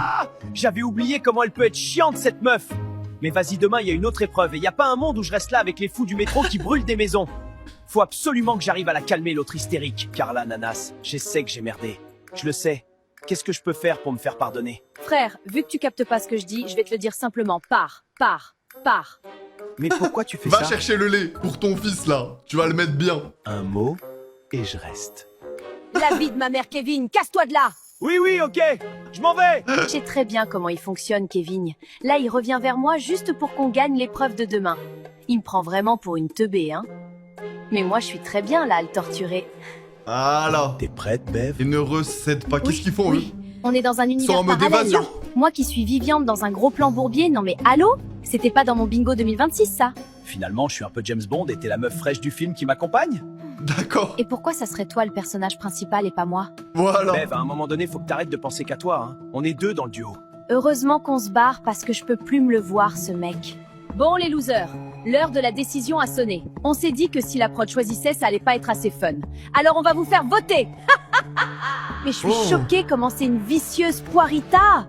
J'avais oublié comment elle peut être chiante, cette meuf. Mais vas-y, demain, il y a une autre épreuve. Et il y a pas un monde où je reste là avec les fous du métro qui brûlent des maisons. Faut absolument que j'arrive à la calmer, l'autre hystérique. Carla Nanas, je sais que j'ai merdé. Je le sais. Qu'est-ce que je peux faire pour me faire pardonner? Frère, vu que tu captes pas ce que je dis, je vais te le dire simplement. Pars. Mais pourquoi tu fais Va ça? chercher le lait pour ton fils là. Tu vas le mettre bien. Un mot et je reste. La vie de ma mère, Kevin, casse-toi de là. Oui, ok, je m'en vais. Je sais très bien comment il fonctionne, Kevin. Là, il revient vers moi juste pour qu'on gagne l'épreuve de demain. Il me prend vraiment pour une teubée, hein. Mais moi, je suis très bien là à le torturer. Voilà. T'es prête, Bev? Et ne recède pas. Qu'est-ce qu'ils font, oui. On est dans un Ils sont univers en mode parallèle, évasion. là. Moi qui suis Viviane dans un gros plan bourbier, non mais allô? C'était pas dans mon bingo 2026, ça. Finalement, je suis un peu James Bond et t'es la meuf fraîche du film qui m'accompagne? eux? D'accord. Et pourquoi ça serait toi le personnage principal et pas moi? Voilà. Bev, à un moment donné, faut que t'arrêtes de penser qu'à toi, hein. On est deux dans le duo. Heureusement qu'on se barre parce que je peux plus me le voir, ce mec. Bon, les losers, l'heure de la décision a sonné. On s'est dit que si la prod choisissait, ça allait pas être assez fun. Alors on va vous faire voter. Mais je suis Oh. choquée comment c'est une vicieuse Poirita.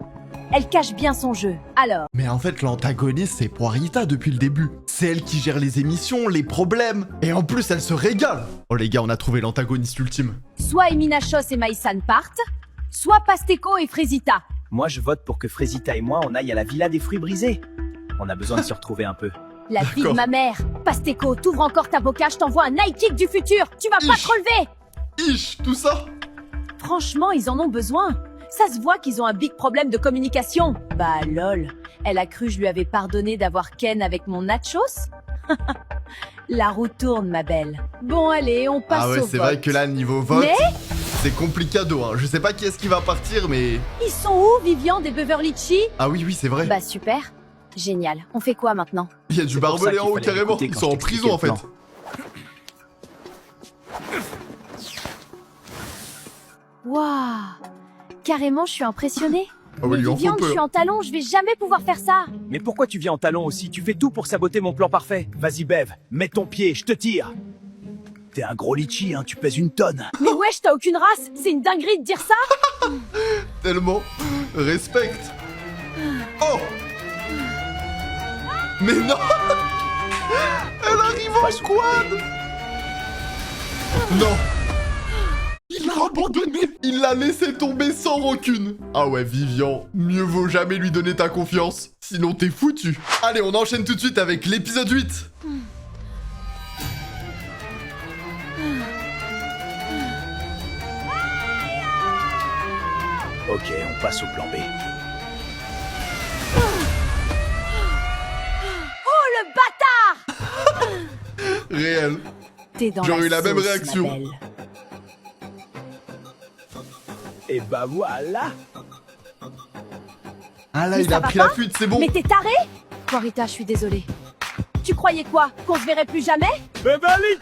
Elle cache bien son jeu. Alors, Mais en fait, l'antagoniste, c'est Poirita depuis le début. C'est elle qui gère les émissions, les problèmes. Et en plus, elle se régale. Oh les gars, on a trouvé l'antagoniste ultime. soit Emina Chos et Maïsan partent, soit Pasteco et Frésita. Moi, je vote pour que Frésita et moi, on aille à la villa des fruits brisés. On a besoin de se retrouver un peu. La vie de D'accord. ma mère. Pasteco, t'ouvres encore ta boca, je t'envoie un high kick du futur. Tu vas pas Ich. te relever. Ich, tout ça. Franchement, ils en ont besoin. Ça se voit qu'ils ont un big problème de communication. Bah lol, elle a cru que je lui avais pardonné d'avoir Ken avec mon nachos. La roue tourne, ma belle. Bon, allez, on passe Ah ouais, au c'est vote. vrai que là, niveau vote, Mais c'est complicado. Hein. Je sais pas qui est-ce qui va partir, mais... ils sont où, Viviane et Beverly Chi? Ah oui, c'est vrai. Bah super. Génial. On fait quoi maintenant? Il y a du C'est pour ça barbelé qu'il en haut, fallait carrément. m'écouter Ils quand sont je en t'expliquais prison, en le fait. plan. Waouh. Carrément, je suis impressionnée. Ah Mais oui, lui en faut Viviane, je peu. suis en talons, je vais jamais pouvoir faire ça. Mais pourquoi tu viens en talon aussi? Tu fais tout pour saboter mon plan parfait. Vas-y, Bev, mets ton pied, je te tire. T'es un gros litchi, hein, tu pèses une tonne. Mais wesh, t'as aucune race. C'est une dinguerie de dire ça. Tellement. Respecte. Oh. Mais non. Elle arrive passe en au quad. Non. Il l'a abandonné. Il l'a laissé tomber sans rancune. Ah ouais, Vivian, mieux vaut jamais lui donner ta confiance. Sinon t'es foutu. Allez, on enchaîne tout de suite avec l'épisode 8. Ok, on passe au plan B. Oh, le bâtard. Réel. T'es dans J'aurais eu la même sauce, ma réaction. belle. Et bah voilà. Ah là, Mais il ça a va pris pas la fuite, c'est bon. Mais t'es taré? Corita, je suis désolée. Tu croyais quoi? Qu'on se verrait plus jamais? Beverly!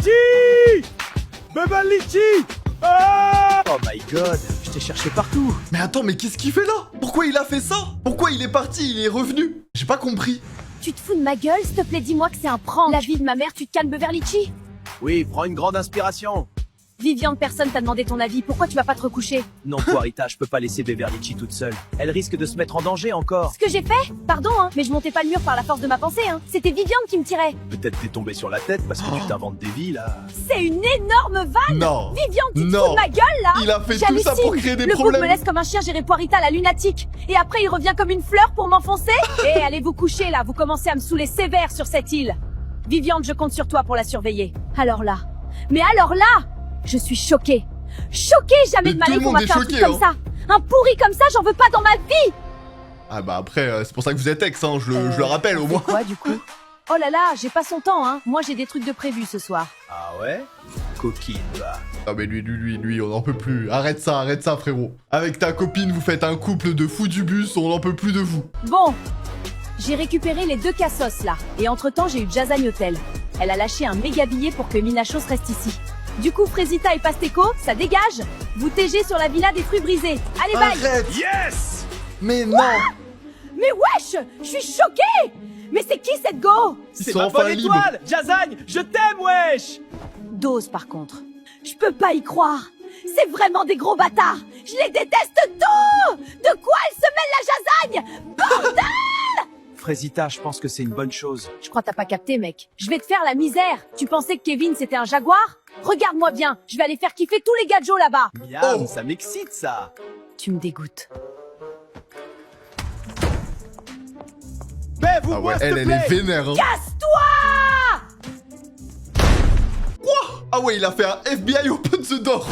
Ah! Oh my god, je t'ai cherché partout. Mais attends, mais qu'est-ce qu'il fait là? Pourquoi il a fait ça? Pourquoi il est parti? Il est revenu? J'ai pas compris. Tu te fous de ma gueule? S'il te plaît, dis-moi que c'est un prank. La vie de ma mère, tu te calmes, Beverly Chi? Oui, prends une grande inspiration. Viviane, personne t'a demandé ton avis. Pourquoi tu vas pas te recoucher? Non, Poirita, je peux pas laisser Beverly toute seule. Elle risque de se mettre en danger encore. Ce que j'ai fait? Pardon, hein, mais je montais pas le mur par la force de ma pensée, hein. C'était Viviane qui me tirait. Peut-être t'es tombé sur la tête parce que tu t'inventes des vies là. C'est une énorme vanne! Non. Viviane, tu te Non. fous de ma gueule, là? Il a fait tout ça pour créer des Le pauvre me problèmes. laisse comme un chien gérer Poirita, la lunatique. Et après, il revient comme une fleur pour m'enfoncer. Eh, allez vous coucher, là. Vous commencez à me saouler sévère sur cette île. Viviane, je compte sur toi pour la surveiller. Alors là. Mais alors là! Je suis choquée. Choquée, jamais Mais de ma tout vie le qu'on monde m'a est fait un choqué, truc comme ça. Un pourri comme ça, j'en veux pas dans ma vie. Ah bah après, c'est pour ça que vous êtes ex, hein. Je le rappelle au moins. Quoi, du coup? Oh là là, j'ai pas son temps, hein. Moi, j'ai des trucs de prévu ce soir. Ah ouais? Coquine, va. Ah mais lui, on en peut plus. Arrête ça, frérot. Avec ta copine, vous faites un couple de fous du bus, on en peut plus de vous. Bon, j'ai récupéré les 2 cassos là. Et entre-temps, j'ai eu Jazzagne Hotel. Elle a lâché un méga billet pour que Minachos reste ici. Du coup, Frésita et Pasteco, ça dégage. Vous TG sur la villa des fruits brisés. Allez, bye. Arrête. Yes! Mais non. Mais wesh, je suis choquée. Mais c'est qui cette go? C'est sont ma enfin bonne libres. étoile! Jazagne, je t'aime, wesh! Dose par contre. Je peux pas y croire. C'est vraiment des gros bâtards. Je les déteste tous. De quoi elle se mêle la Jazagne? Bordel! Frésita, je pense que c'est une bonne chose. Je crois que t'as pas capté, mec. Je vais te faire la misère. Tu pensais que Kevin c'était un jaguar? Regarde-moi bien. Je vais aller faire kiffer tous les gadgets là-bas. Miam, Oh. ça m'excite, ça! Tu me dégoûtes. Bev, Ah ouais, ouvre-moi, s'il elle te est plaît! vénère. Hein. Casse-toi! Ah ouais, il a fait un FBI Open the Door.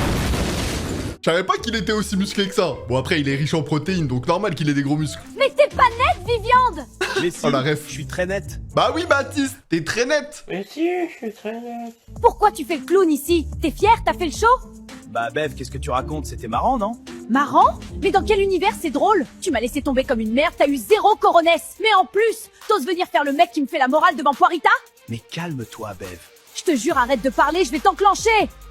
Je savais pas qu'il était aussi musclé que ça. Bon, après, il est riche en protéines, donc normal qu'il ait des gros muscles. Mais t'es pas nette, Viviande! Mais si, Oh, la ref. je suis très net. Bah oui, Baptiste, t'es très net. Pourquoi tu fais le clown ici? T'es fier? T'as fait le show? Bah Bev, qu'est-ce que tu racontes? C'était marrant, non? Marrant? Mais dans quel univers c'est drôle? Tu m'as laissé tomber comme une merde, t'as eu 0 coronesse. Mais en plus, t'oses venir faire le mec qui me fait la morale devant Poirita? Mais calme-toi, Bev. Je te jure, arrête de parler, je vais t'enclencher.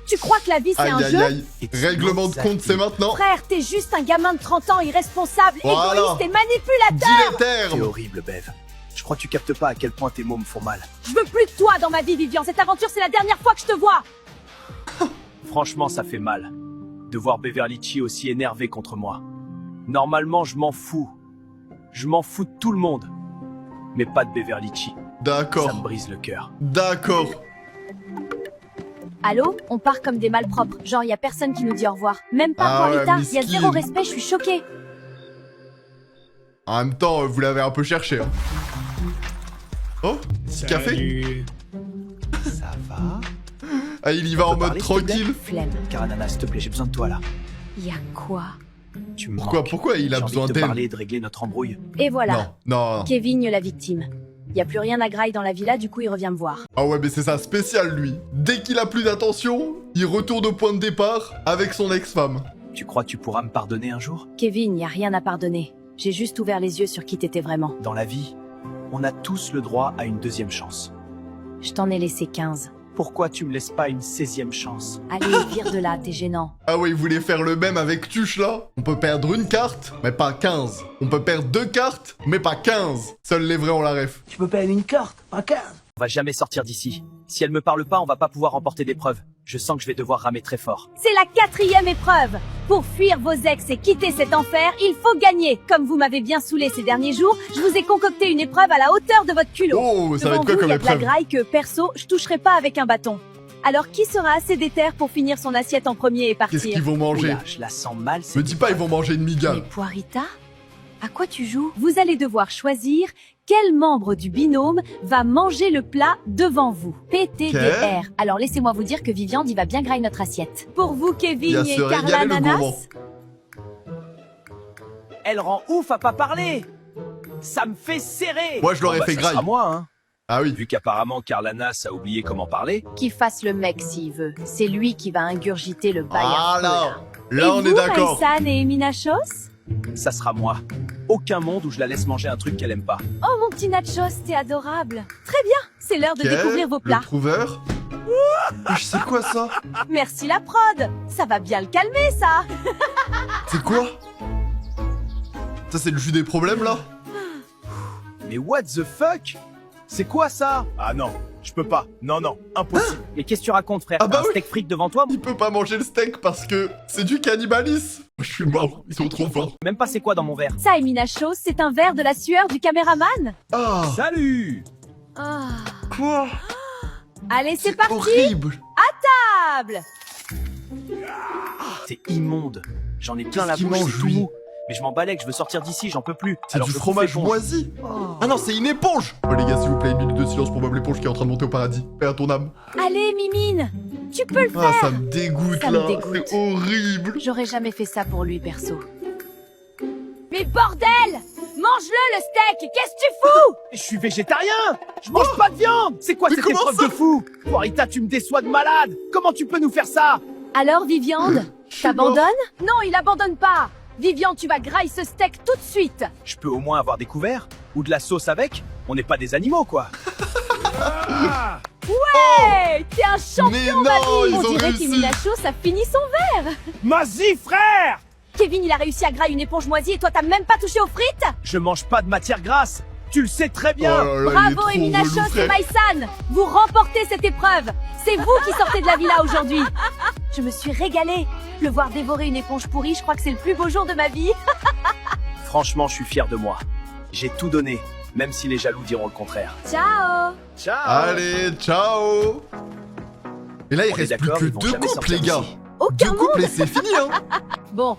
Tu crois que la vie c'est Aïe, un aïe, jeu? aïe. Règlement de compte, c'est maintenant. Frère, t'es juste un gamin de 30 ans irresponsable, Voilà. égoïste et manipulateur. Dis les T'es termes. horrible, Bev. Je crois que tu captes pas à quel point tes mots me font mal. Je veux plus de toi dans ma vie, Vivian. Cette aventure, c'est la dernière fois que je te vois. Franchement, ça fait mal. De voir Beverly Chi aussi énervé contre moi. Normalement, je m'en fous. Je m'en fous de tout le monde. Mais pas de Beverly Chi. Ça me D'accord, brise le cœur. d'accord. Allô? On part comme des malpropres. Genre, y a personne qui nous dit au revoir. Même pas Ah ouais, Poirita. Y a miskin. 0 respect, je suis choquée. En même temps, vous l'avez un peu cherché. Hein. Oh, petit café. Ça va? Ah, il y va On en peut mode parler, s'il te plaît tranquille. Flemme. Karanana, s'il te plaît, j'ai besoin de toi là. Y a quoi? Tu me Pourquoi, manques. pourquoi il a J'ai envie besoin de te d'elle? parler et de régler notre embrouille. Et voilà. Non, non. Kevin, la victime. Y a plus rien à graille dans la villa, du coup il revient me voir. Ah ouais, mais c'est ça spécial, lui. Dès qu'il a plus d'attention, il retourne au point de départ avec son ex-femme. Tu crois que tu pourras me pardonner un jour? Kevin, y a rien à pardonner. J'ai juste ouvert les yeux sur qui t'étais vraiment. Dans la vie, on a tous le droit à une deuxième chance. Je t'en ai laissé 15. Pourquoi tu me laisses pas une 16e chance? Allez, vire de là, t'es gênant. Ah ouais, il voulait faire le même avec Tuche, là. On peut perdre une carte, mais pas 15. On peut perdre 2 cartes, mais pas 15. Seuls les vrais ont la ref. Tu peux perdre une carte, pas 15. On va jamais sortir d'ici. Si elle me parle pas, on va pas pouvoir remporter d'épreuve. Je sens que je vais devoir ramer très fort. C'est la 4e épreuve. Pour fuir vos ex et quitter cet enfer, il faut gagner. Comme vous m'avez bien saoulé ces derniers jours, je vous ai concocté une épreuve à la hauteur de votre culot. Oh, ça va Devant être quoi vous, comme y a de la épreuve? graille que, perso, je toucherai pas avec un bâton. Alors qui sera assez déter pour finir son assiette en premier et Qu'est-ce qu'ils partir? vont manger? Oula, je la sens mal. Me cette dis pas, ils vont manger une Mais migale. Poirita? À quoi tu joues? Vous allez devoir choisir quel membre du binôme va manger le plat devant vous. PTDR. Alors laissez-moi vous dire que Viviande, il va bien grailler notre assiette. Pour vous, Il Kevin va et se Carla régaler, le Nanas. gourmand. Elle rend ouf à pas parler. Ça me fait serrer. Moi, je l'aurais fait ça graille. sera moi, hein. Ah oui. Vu qu'apparemment Carlanas a oublié comment parler. Qu'il fasse le mec s'il veut. C'est lui qui va ingurgiter le bail. Ah là. Là, Et on vous, est d'accord. Raïsan et Minachos? Ça sera moi. Aucun monde où je la laisse manger un truc qu'elle aime pas. Oh mon petit Nachos, t'es adorable. Très bien, c'est l'heure de Ok, découvrir vos Le plats. trouveur. Je sais quoi ça? Merci la prod. Ça va bien le calmer ça. C'est quoi? Ça, c'est le jus des problèmes, là? Mais what the fuck? C'est quoi ça? Ah non, je peux pas. Non, non, impossible. Mais qu'est-ce que tu racontes, frère? Ah bah T'as un oui. steak frites devant toi? Il peut pas manger le steak parce que c'est du cannibalisme. Je suis mort, ils sont trop forts. Même pas c'est quoi dans mon verre. Ça et Minachos, c'est un verre de la sueur du caméraman. Ah. Salut! Ah. Quoi? Allez, c'est parti. horrible. Table. C'est immonde. J'en ai plein Qu'est-ce la qu'il bouche, mange, c'est tout lui mou. Mais je m'en balèque, je veux sortir d'ici, j'en peux plus. C'est Alors du je fromage bouffe l'éponge. moisi. Ah non, c'est une éponge. Oh les gars, s'il vous plaît, une minute de silence pour Bob l'éponge qui est en train de monter au paradis. Paix à ton âme. Allez, Mimine. Tu peux le Ah, faire. ça me dégoûte Ça me là. dégoûte. C'est horrible. J'aurais jamais fait ça pour lui, perso. Mais bordel! Mange-le, le steak! Qu'est-ce que tu fous? Je suis végétarien! Je mange pas de viande! C'est quoi Mais cette comment épreuve ça de fou? Poirita, tu me déçois de malade! Comment tu peux nous faire ça? Alors, Viviande, suis t'abandonnes? Non, il abandonne pas! Viviande, tu vas grailler ce steak tout de suite! Je peux au moins avoir des couverts? Ou de la sauce avec? On n'est pas des animaux, quoi! Hey, t'es un champion, Mais non, ma vie. ils On ont dirait réussi. qu'Emile Lachaud, ça finit son verre. Vas-y, frère! Kevin, il a réussi à grailler une éponge moisie et toi, t'as même pas touché aux frites. Je mange pas de matière grasse. Tu le sais très bien. Oh là là, il est Bravo, trop Emile relou, Lachaud et frère. Maïsan. Vous remportez cette épreuve. C'est vous qui sortez de la villa aujourd'hui. Je me suis régalée. Le voir dévorer une éponge pourrie, je crois que c'est le plus beau jour de ma vie. Franchement, je suis fier de moi. J'ai tout donné, même si les jaloux diront le contraire. Ciao. Ciao. Allez, ciao. Et là, il On est reste plus d'accord, que ils vont 2 jamais couples, les sortir gars. d'ici. Aucun 2 monde. couples et c'est fini, hein. Bon,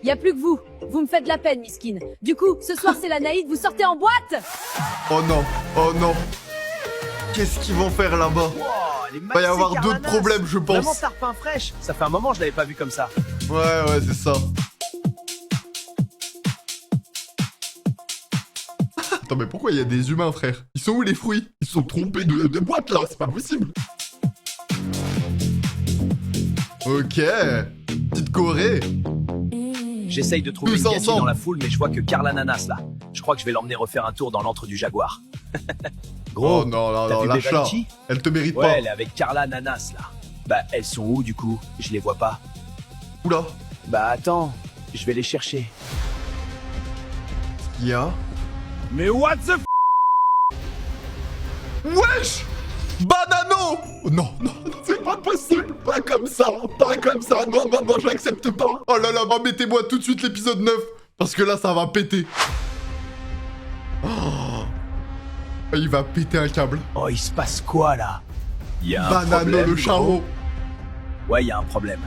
y a plus que vous. Vous me faites de la peine, Miskine. Du coup, ce soir, c'est la Naïd, vous sortez en boîte. Oh non, oh non. Qu'est-ce qu'ils vont faire là-bas? Wow, les Va y avoir d'autres problèmes, je Vraiment pense. tarpin fraîche. Ça fait un moment, je l'avais pas vu comme ça. Ouais, c'est ça. Attends, mais pourquoi il y a des humains, frère? Ils sont où les fruits? Ils sont trompés de boîte là, c'est pas possible. Ok. Petite Corée. J'essaye de trouver Tous une Cathy ensemble. dans la foule, mais je vois que Karl Ananas là. Je crois que je vais l'emmener refaire un tour dans l'antre du Jaguar. Gros, Oh non, t'as vu lâche-la. Beverly? Elle te mérite Ouais, pas. elle est avec Carla Ananas là. Bah, elles sont où du coup? Je les vois pas. Oula. Bah attends, je vais les chercher. Il y a... Mais what the f... Wesh! Banano! Oh, non, C'est pas possible, pas comme ça, non, j'accepte pas. oh là là, mettez-moi tout de suite l'épisode 9, parce que là, ça va péter. Oh. Il va péter un câble. Oh, il se passe quoi là? Y a un Banano problème, le gros. charreau. Ouais, y a un problème.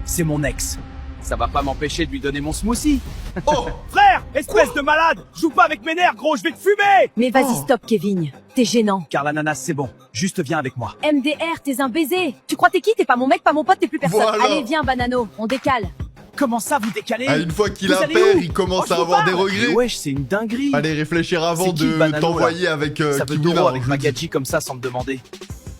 C'est mon ex. Ça va pas m'empêcher de lui donner mon smoothie. Oh! Frère, espèce de malade! Joue pas avec mes nerfs, gros, je vais te fumer! Mais vas-y, Oh. stop, Kevin. T'es gênant. Carl Ananas, c'est bon. Juste viens avec moi. MDR, t'es un baiser. Tu crois t'es qui? T'es pas mon mec, pas mon pote, t'es plus personne. Voilà. Allez, viens, Banano, on décale. Comment ça, vous décalez? Ah, une fois qu'il Vous a allez peur, où? il commence Oh, à je vous avoir des parle. regrets. Mais wesh, c'est une dinguerie. Allez réfléchir avant C'est qui, de Banano, t'envoyer avec Ça veut Kiwina, d'euros avec je ma dis. gadget comme ça sans me demander.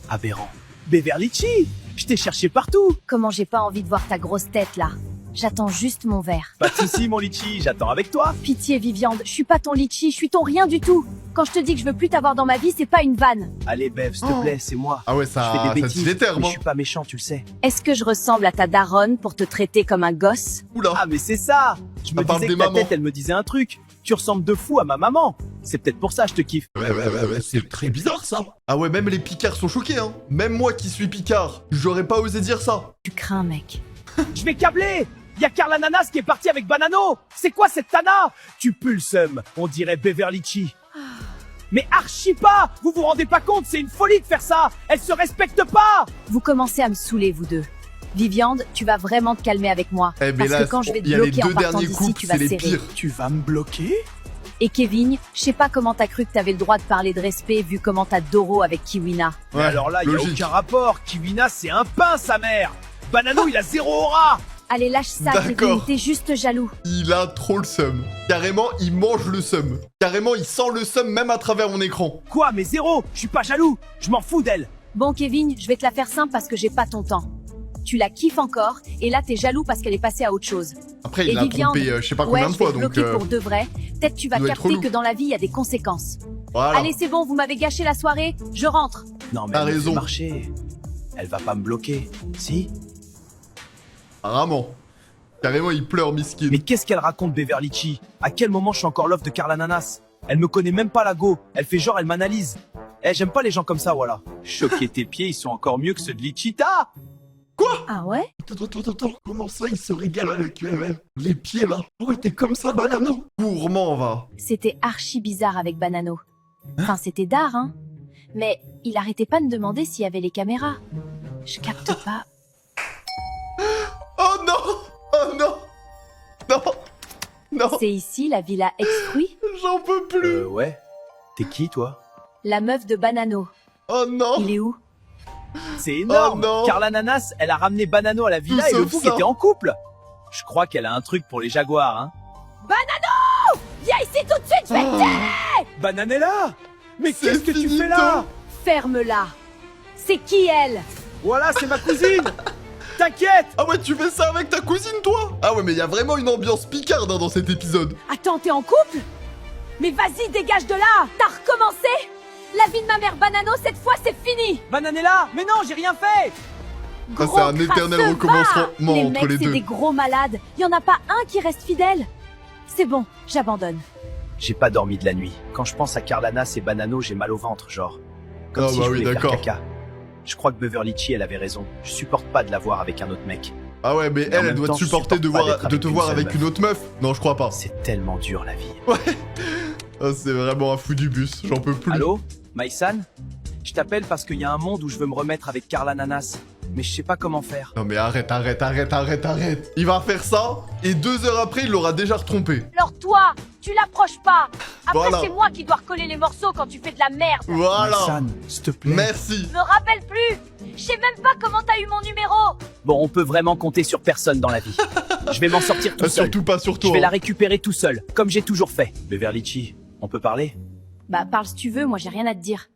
Aberrant. Beverly Chi, je t'ai cherché partout. Comment j'ai pas envie de voir ta grosse tête, là. J'attends juste mon verre. Pas de soucis, mon litchi, j'attends avec toi. Pitié, Viviande, je suis pas ton litchi, je suis ton rien du tout. Quand je te dis que je veux plus t'avoir dans ma vie, c'est pas une vanne. Allez, Bev, s'il te Oh. plaît, c'est moi. Ah ouais, Je fais ça des te bêtises, dit les termes, mais hein. je suis pas méchant, tu le sais. Est-ce que je ressemble à ta daronne pour te traiter comme un gosse? Oula. Ah, mais c'est ça. Je me parle disais des que ta mamans. tête, elle me disait un truc. Tu ressembles de fou à ma maman. C'est peut-être pour ça que je te kiffe. Ouais, c'est très bizarre ça. Ah ouais, même les picards sont choqués, hein. Même moi qui suis picard, j'aurais pas osé dire ça. Tu crains, mec. Je vais câbler. Y a Carl Ananas qui est parti avec Banano. C'est quoi cette tana? Tu pues le seum, on dirait Beverly Chi. Mais archi pas. Vous vous rendez pas compte, c'est une folie de faire ça. Elle se respecte pas. Vous commencez à me saouler, vous deux. Viviande, tu vas vraiment te calmer avec moi. Eh, mais parce là, que quand je vais te il y a les bloquer en deux partant derniers d'ici, couples, tu vas c'est les serrer. pires. Tu vas me bloquer? Et Kevin, je sais pas comment t'as cru que t'avais le droit de parler de respect vu comment t'as Doro avec Kiwina. Mais alors là, y a logique. aucun rapport. Kiwina, c'est un pain, sa mère. Banano, il a zéro aura. Allez, lâche ça, D'accord. Kevin, t'es juste jaloux. Il a trop le seum. Carrément, il mange le seum. Carrément, il sent le seum même à travers mon écran. Quoi, mais zéro. Je suis pas jaloux. Je m'en fous d'elle. Bon, Kevin, je vais te la faire simple parce que j'ai pas ton temps. Tu la kiffes encore, et là t'es jaloux parce qu'elle est passée à autre chose. Après, Et il l'a Viviande, trompé je sais pas Ouais, combien de je vais fois, te donc... bloquer pour de vrai. Peut-être tu vas doit être capter relou. que dans la vie, il y a des conséquences. Voilà. Allez, c'est bon, vous m'avez gâché la soirée, je rentre. Non, mais T'as elle me fait raison. marcher. Elle va pas me bloquer. Si? Vraiment. Carrément, il pleure, miskin. Mais qu'est-ce qu'elle raconte, Beverly Chi? À quel moment je suis encore l'offre de Carl Ananas? Elle me connaît même pas la go. Elle fait genre, elle m'analyse. Eh, j'aime pas les gens comme ça, voilà. Choquer tes pieds, ils sont encore mieux que ceux de Lichita. Ah ouais? Attends, comment ça il se régale avec les pieds là? Pourquoi t'es comme ça, Banano? Gourmand, va. C'était archi bizarre avec Banano. Enfin, c'était d'art, hein. Mais il arrêtait pas de me demander s'il y avait les caméras. Je capte pas. Oh non! Oh non! Non! Non! C'est ici la villa ex-fruit? J'en peux plus! Ouais. T'es qui, toi? La meuf de Banano. Oh non! Il est où? C'est énorme. Oh non. Carl Ananas, elle a ramené Banano à la villa Tout et le sauf fou qui ça. était en couple. Je crois qu'elle a un truc pour les jaguars, hein. Viens ici tout de suite, je vais te tuer! Bananella! Mais C'est qu'est-ce que tu finito. fais là? Ferme-la! C'est qui elle? Voilà, c'est ma cousine. T'inquiète. Ah ouais, tu fais ça avec ta cousine, toi? Ah ouais, mais il y a vraiment une ambiance picarde hein, dans cet épisode. Attends, t'es en couple? Mais vas-y, dégage de là! T'as recommencé? La vie de ma mère Banano, cette fois, c'est fini! Bananella! Mais non, j'ai rien fait! Ça, Gros c'est un éternel crasseux, recommencement va. entre mecs, les c'est deux. des gros malades. Y en a pas un qui reste fidèle. C'est bon, j'abandonne. J'ai pas dormi de la nuit. Quand je pense à Carlanas et Banano, j'ai mal au ventre, genre. Comme Ah si bah je oui, voulais faire d'accord. caca. Je crois que Beverly Chi, elle avait raison. Je supporte pas de la voir avec un autre mec. Ah ouais, mais en elle même doit temps, te je supporter supporte pas d'être de avec te une voir seule avec meuf. une autre meuf. Non, je crois pas. C'est tellement dur la vie. Ah, c'est vraiment un fou du bus, j'en peux plus. Allô? Maïsan? Je t'appelle parce qu'il y a un monde où je veux me remettre avec Carla Nanas. Mais je sais pas comment faire. Non mais arrête. Il va faire ça, et 2 heures après, il l'aura déjà retrompé. Alors toi, tu l'approches pas. Après, Voilà. c'est moi qui dois recoller les morceaux quand tu fais de la merde. Voilà. Maïsan, s'il te plaît. Merci. Me rappelle plus. Je sais même pas comment t'as eu mon numéro. Bon, on peut vraiment compter sur personne dans la vie. Je vais m'en sortir tout seul. Surtout pas sur Je toi. vais la récupérer tout seul, comme j'ai toujours fait. Beverly Chi, on peut parler? Bah, parle si tu veux, moi j'ai rien à te dire.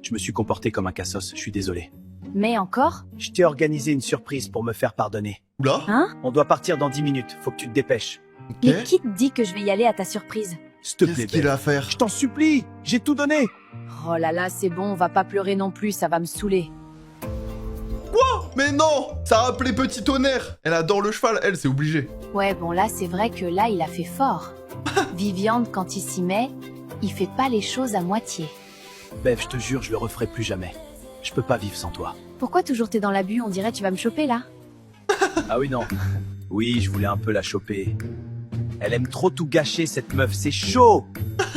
Je me suis comporté comme un cassos, je suis désolé. Mais encore? Je t'ai organisé une surprise pour me faire pardonner. Oula. Hein? On doit partir dans 10 minutes, faut que tu te dépêches. Ok. Mais qui te dit que je vais y aller à ta surprise? S'il te plaît, Qu'est-ce qu'il Bev. a à faire? Je t'en supplie, j'ai tout donné. Oh là là, c'est bon, on va pas pleurer non plus, ça va me saouler. Mais non, ça a appelé Petit Tonnerre. Elle adore le cheval, elle, c'est obligé. Ouais, bon là, c'est vrai que là, il a fait fort. Viviane, quand il s'y met, il fait pas les choses à moitié. Bev, je te jure, je le referai plus jamais. Je peux pas vivre sans toi. Pourquoi toujours t'es dans l'abus? On dirait tu vas me choper là. Ah oui, non. Oui, je voulais un peu la choper. Elle aime trop tout gâcher, cette meuf, c'est chaud.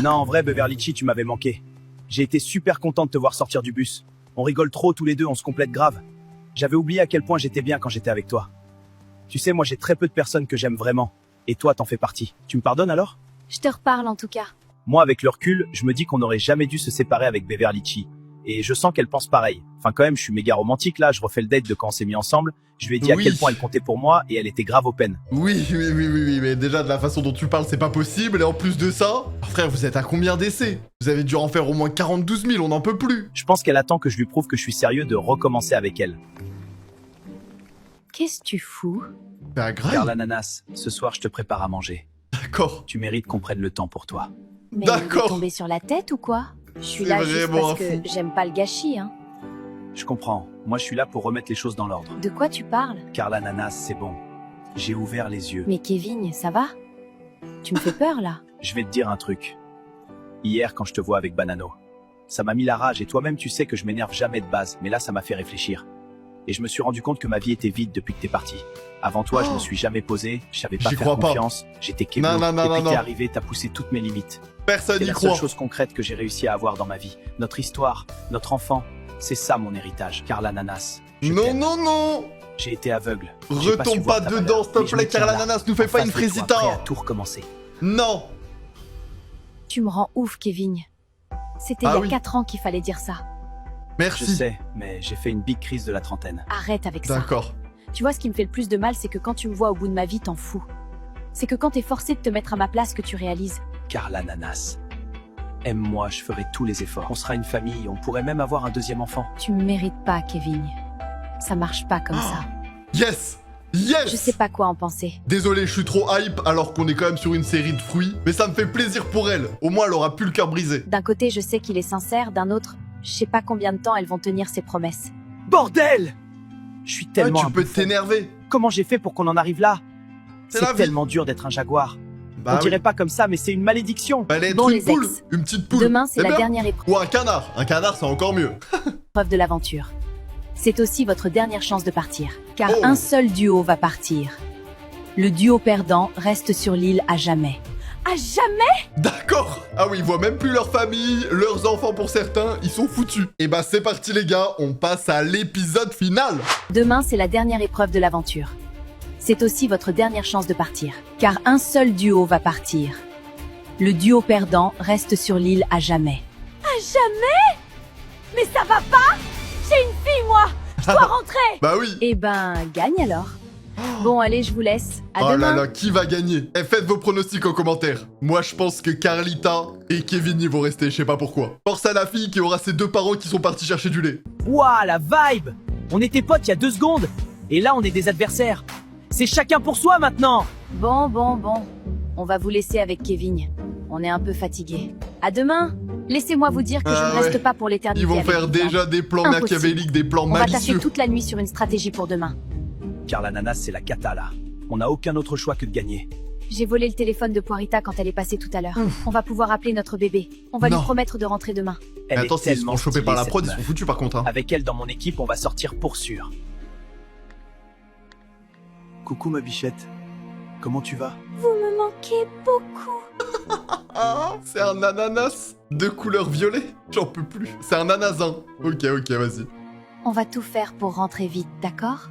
Non, en vrai, Beverly Chi, tu m'avais manqué. J'ai été super content de te voir sortir du bus. On rigole trop tous les deux, on se complète grave. J'avais oublié à quel point j'étais bien quand j'étais avec toi. Tu sais, moi j'ai très peu de personnes que j'aime vraiment. Et toi, t'en fais partie. Tu me pardonnes alors? Je te reparle en tout cas. Moi, avec le recul, je me dis qu'on n'aurait jamais dû se séparer avec Beverly Chi. Et je sens qu'elle pense pareil. Enfin, quand même, je suis méga romantique là, je refais le date de quand on s'est mis ensemble. Je lui ai dit Oui. à quel point elle comptait pour moi et elle était grave open. Oui, mais déjà de la façon dont tu parles, c'est pas possible. Et en plus de ça, frère, vous êtes à combien d'essais? Vous avez dû en faire au moins 42 000, on n'en peut plus. Je pense qu'elle attend que je lui prouve que je suis sérieux de recommencer avec elle. Qu'est-ce que tu fous? Bah grave. Car l'ananas, ce soir je te prépare à manger. D'accord. Tu mérites qu'on prenne le temps pour toi. Mais D'accord. il est tombé sur la tête ou quoi? Je suis C'est là juste vraiment parce un fou. que j'aime pas le gâchis, hein. Je comprends. Moi je suis là pour remettre les choses dans l'ordre. De quoi tu parles? Car l'ananas, c'est bon. J'ai ouvert les yeux. Mais Kevin, ça va? Tu me fais peur là. Je vais te dire un truc. Hier, quand je te vois avec Banano, ça m'a mis la rage et toi-même tu sais que je m'énerve jamais de base, mais là ça m'a fait réfléchir. Et je me suis rendu compte que ma vie était vide depuis que t'es parti. Avant toi, je me suis jamais posé, je savais pas J'y faire crois pas. confiance, j'étais kéblo. Non, Depuis non. t'es arrivé, t'as poussé toutes mes limites. Personne C'est n'y la seule croit. chose concrète que j'ai réussi à avoir dans ma vie. Notre histoire, notre enfant, c'est ça mon héritage. Car l'ananas, je Non, t'aime. non. J'ai été aveugle. J'ai su Retombe voir pas ta dedans, valeur. s'il te Mais je plaît, me tiens car là, l'ananas nous fait en pas face une de toi, frésita. prêt à tout recommencer. Non. Tu me rends ouf, Kevin. C'était Ah il y a oui. 4 ans qu'il fallait dire ça. Je Merci. sais, mais j'ai fait une big crise de la trentaine. Arrête avec ça. D'accord. Tu vois, ce qui me fait le plus de mal, c'est que quand tu me vois au bout de ma vie, t'en fous. C'est que quand t'es forcé de te mettre à ma place que tu réalises. Car l'ananas. Aime-moi, je ferai tous les efforts. On sera une famille, on pourrait même avoir un deuxième enfant. Tu me mérites pas, Kevin. Ça marche pas comme ça. Yes. Yes. Je sais pas quoi en penser. Désolé, je suis trop hype alors qu'on est quand même sur une série de fruits, mais ça me fait plaisir pour elle. Au moins, elle aura plus le cœur brisé. D'un côté, je sais qu'il est sincère, d'un autre, je sais pas combien de temps elles vont tenir ses promesses. Bordel! Je suis Ouais, tellement tu un peux bouffon. t'énerver. Comment j'ai fait pour qu'on en arrive là? C'est la C'est vie. tellement dur d'être un jaguar. Bah On oui. dirait pas comme ça, mais c'est une malédiction. Fallait être Bon, une les poule. ex. Une petite poule. Demain, c'est Eh la bien. dernière épreuve Ou un canard. Un canard, c'est encore mieux. de l'aventure. C'est aussi votre dernière chance de partir. Car Oh. un seul duo va partir. Le duo perdant reste sur l'île à jamais. À jamais? D'accord. Ah oui, ils voient même plus leur famille, leurs enfants pour certains, ils sont foutus. Et bah c'est parti les gars, on passe à l'épisode final. Demain, c'est la dernière épreuve de l'aventure. C'est aussi votre dernière chance de partir. Car un seul duo va partir. Le duo perdant reste sur l'île à jamais. À jamais? Mais ça va pas? J'ai une fille, moi! Je dois rentrer! Bah oui. Eh ben, gagne alors. Bon, allez, je vous laisse. À Oh demain. là là, qui va gagner? Et faites vos pronostics en commentaire. Moi je pense que Carlita et Kevin y vont rester, je sais pas pourquoi. Force à la fille qui aura ses 2 parents qui sont partis chercher du lait. Ouah, la vibe! On était potes il y a 2 secondes, et là on est des adversaires. C'est chacun pour soi maintenant! Bon. On va vous laisser avec Kevin. On est un peu fatigué. À demain. Laissez-moi vous dire que je Ah ne reste ouais. pas pour l'éternité. Ils vont avec faire Vivian. déjà des plans Impossible. machiavéliques, des plans On va malicieux. taffer toute la nuit sur une stratégie pour demain. Car l'ananas, c'est la cata, là. On n'a aucun autre choix que de gagner. J'ai volé le téléphone de Poirita quand elle est passée tout à l'heure. On va pouvoir appeler notre bébé. On va Non. lui promettre de rentrer demain. Elle Mais attends, est s'ils se tellement font choper par la stylée, prod, ils cette sont meuf. foutus par contre. Hein. Avec elle dans mon équipe, on va sortir pour sûr. Coucou ma bichette. Comment tu vas? Vous me manquez beaucoup. Ah, c'est un ananas de couleur violet. J'en peux plus. C'est un anasin. Ok, vas-y. On va tout faire pour rentrer vite, d'accord?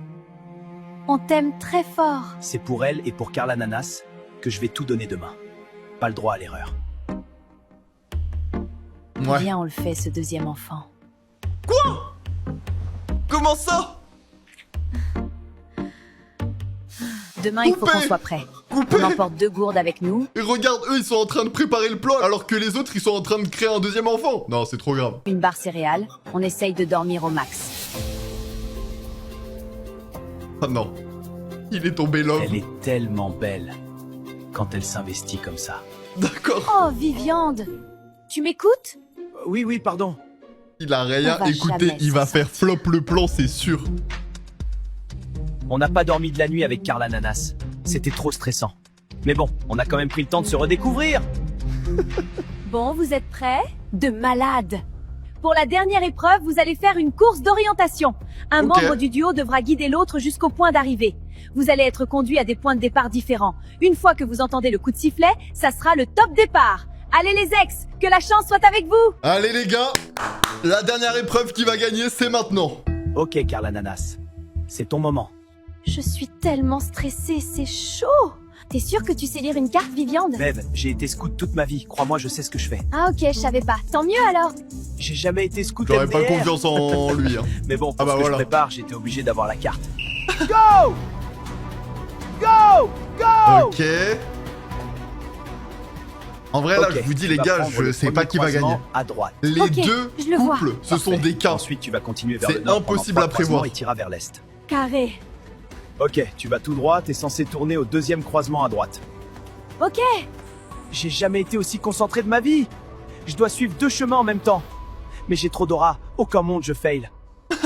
On t'aime très fort. C'est pour elle et pour Karl Ananas que je vais tout donner demain. Pas le droit à l'erreur. Ouais. Viens, on le fait, ce deuxième enfant. Comment ça? Demain, il faut Coupé. qu'on soit prêt. Coupé. On emporte 2 gourdes avec nous, Et regarde, eux, ils sont en train de préparer le plan, alors que les autres, ils sont en train de créer un deuxième enfant. Non, c'est trop grave. une barre céréales. On essaye de dormir au max. Ah non. Il est tombé love. Elle est tellement belle quand elle s'investit comme ça. D'accord. Oh, Viviande. Tu m'écoutes? Oui, pardon. Il a rien On va écouté, jamais il va s'en faire flop le plan, c'est sûr. On n'a pas dormi de la nuit avec Karl Ananas. C'était trop stressant. Mais bon, on a quand même pris le temps de se redécouvrir. Bon, vous êtes prêts? De malade. Pour la dernière épreuve, vous allez faire une course d'orientation. Un Ok. membre du duo devra guider l'autre jusqu'au point d'arrivée. Vous allez être conduit à des points de départ différents. Une fois que vous entendez le coup de sifflet, ça sera le top départ. Allez les ex, que la chance soit avec vous. Allez les gars, la dernière épreuve qui va gagner, c'est maintenant. Ok, Karl Ananas. C'est ton moment. Je suis tellement stressée, c'est chaud. T'es sûr que tu sais lire une carte, Viviande? Bev, j'ai été scout toute ma vie. Crois-moi, je sais ce que je fais. Ah ok, je savais pas. Tant mieux alors. J'ai jamais été scout J'aurais pas MDR. confiance en lui. Hein. Mais bon, pour Ah bah ce que voilà. je prépare, j'étais obligé d'avoir la carte. Go! Go! Go! Ok. En vrai, là, Ok, je vous dis, tu les vas gars, prendre je le sais premier pas qui va croisement gagner. à droite. Les Ok, deux je le vois. couples, ce sont Parfait. des cas. Ensuite, tu vas continuer vers C'est le nord pendant impossible à 3 croisements prévoir. et t'iras vers l'est. Carré. Ok, tu vas tout droit, t'es censé tourner au deuxième croisement à droite. Ok. J'ai jamais été aussi concentré de ma vie. Je dois suivre 2 chemins en même temps. Mais j'ai trop d'aura, aucun monde je fail.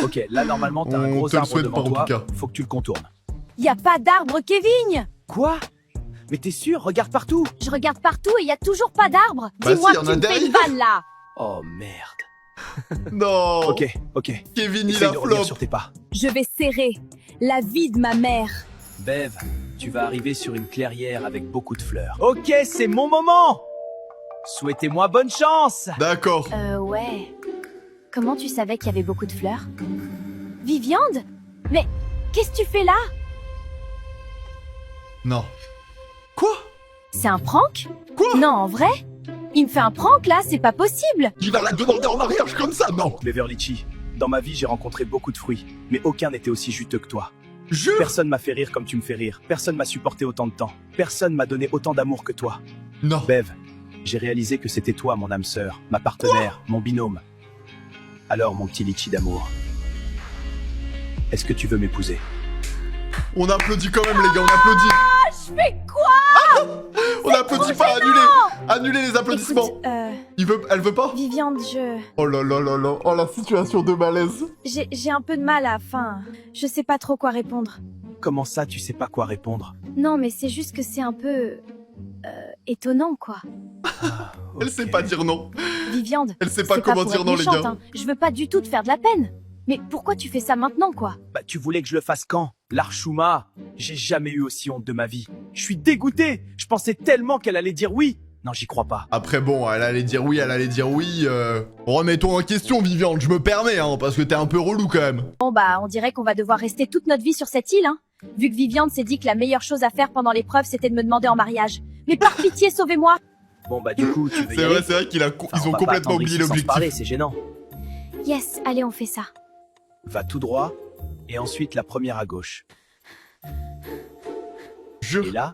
Ok, là normalement t'as un On gros te le arbre souhaite devant pas, en toi, tout cas. faut que tu le contournes. Y a pas d'arbre, Kevin. Quoi? Mais t'es sûr? Regarde partout. Je regarde partout et y a toujours pas d'arbre. Bah Dis-moi si, y que en a tu me fais une derrière. vanne là. Oh merde. Non. Ok. Kevin, il Essaye a de revenir flop. sur tes pas. Je vais serrer la vie de ma mère. Bev, tu vas arriver sur une clairière avec beaucoup de fleurs. Ok, c'est mon moment. Souhaitez-moi bonne chance. D'accord. Ouais. Comment tu savais qu'il y avait beaucoup de fleurs? Viviande? Mais qu'est-ce que tu fais là? Non. Quoi? C'est un prank? Quoi? Non, en vrai? Il me fait un prank là, c'est pas possible. Il va la demander en mariage comme ça, non? Beverly Chi, dans ma vie j'ai rencontré beaucoup de fruits, mais aucun n'était aussi juteux que toi. Jure. Personne m'a fait rire comme tu me fais rire. Personne m'a supporté autant de temps. Personne m'a donné autant d'amour que toi. Non. Bev, j'ai réalisé que c'était toi mon âme sœur, ma partenaire, mon binôme. Alors mon petit litchi d'amour, est-ce que tu veux m'épouser? On applaudit quand même, les gars, on applaudit. Je fais quoi? On applaudit pas, annulez. Annulez les applaudissements. Écoute, Elle veut pas? Viviande, Oh là là là là. Oh la situation de malaise. j'ai un peu de mal à... Enfin, je sais pas trop quoi répondre. Comment ça tu sais pas quoi répondre? Non, mais c'est juste que c'est un peu... étonnant, quoi. Ah, Elle ok. sait pas dire non. Viviande, Elle sait pas c'est comment pour dire être non, les méchante, gars. hein. Je veux pas du tout te faire de la peine. Mais pourquoi tu fais ça maintenant, quoi? Bah tu voulais que je le fasse quand? L'archouma? J'ai jamais eu aussi honte de ma vie. Je suis dégoûté. Je pensais tellement qu'elle allait dire oui. Non, j'y crois pas. Après bon, elle allait dire oui, Remettons en question, Viviane, je me permets, hein, parce que t'es un peu relou quand même. Bon bah, on dirait qu'on va devoir rester toute notre vie sur cette île, hein. Vu que Viviande s'est dit que la meilleure chose à faire pendant l'épreuve, c'était de me demander en mariage. Mais par pitié, sauvez-moi! Bon bah du coup tu veux y C'est aller? vrai, c'est vrai qu'ils Enfin, on ont va pas complètement attendre oublié ici sans se l'objectif. parler, c'est gênant. Yes, allez, on fait ça. Va tout droit, et ensuite la première à gauche. Jure. Et là,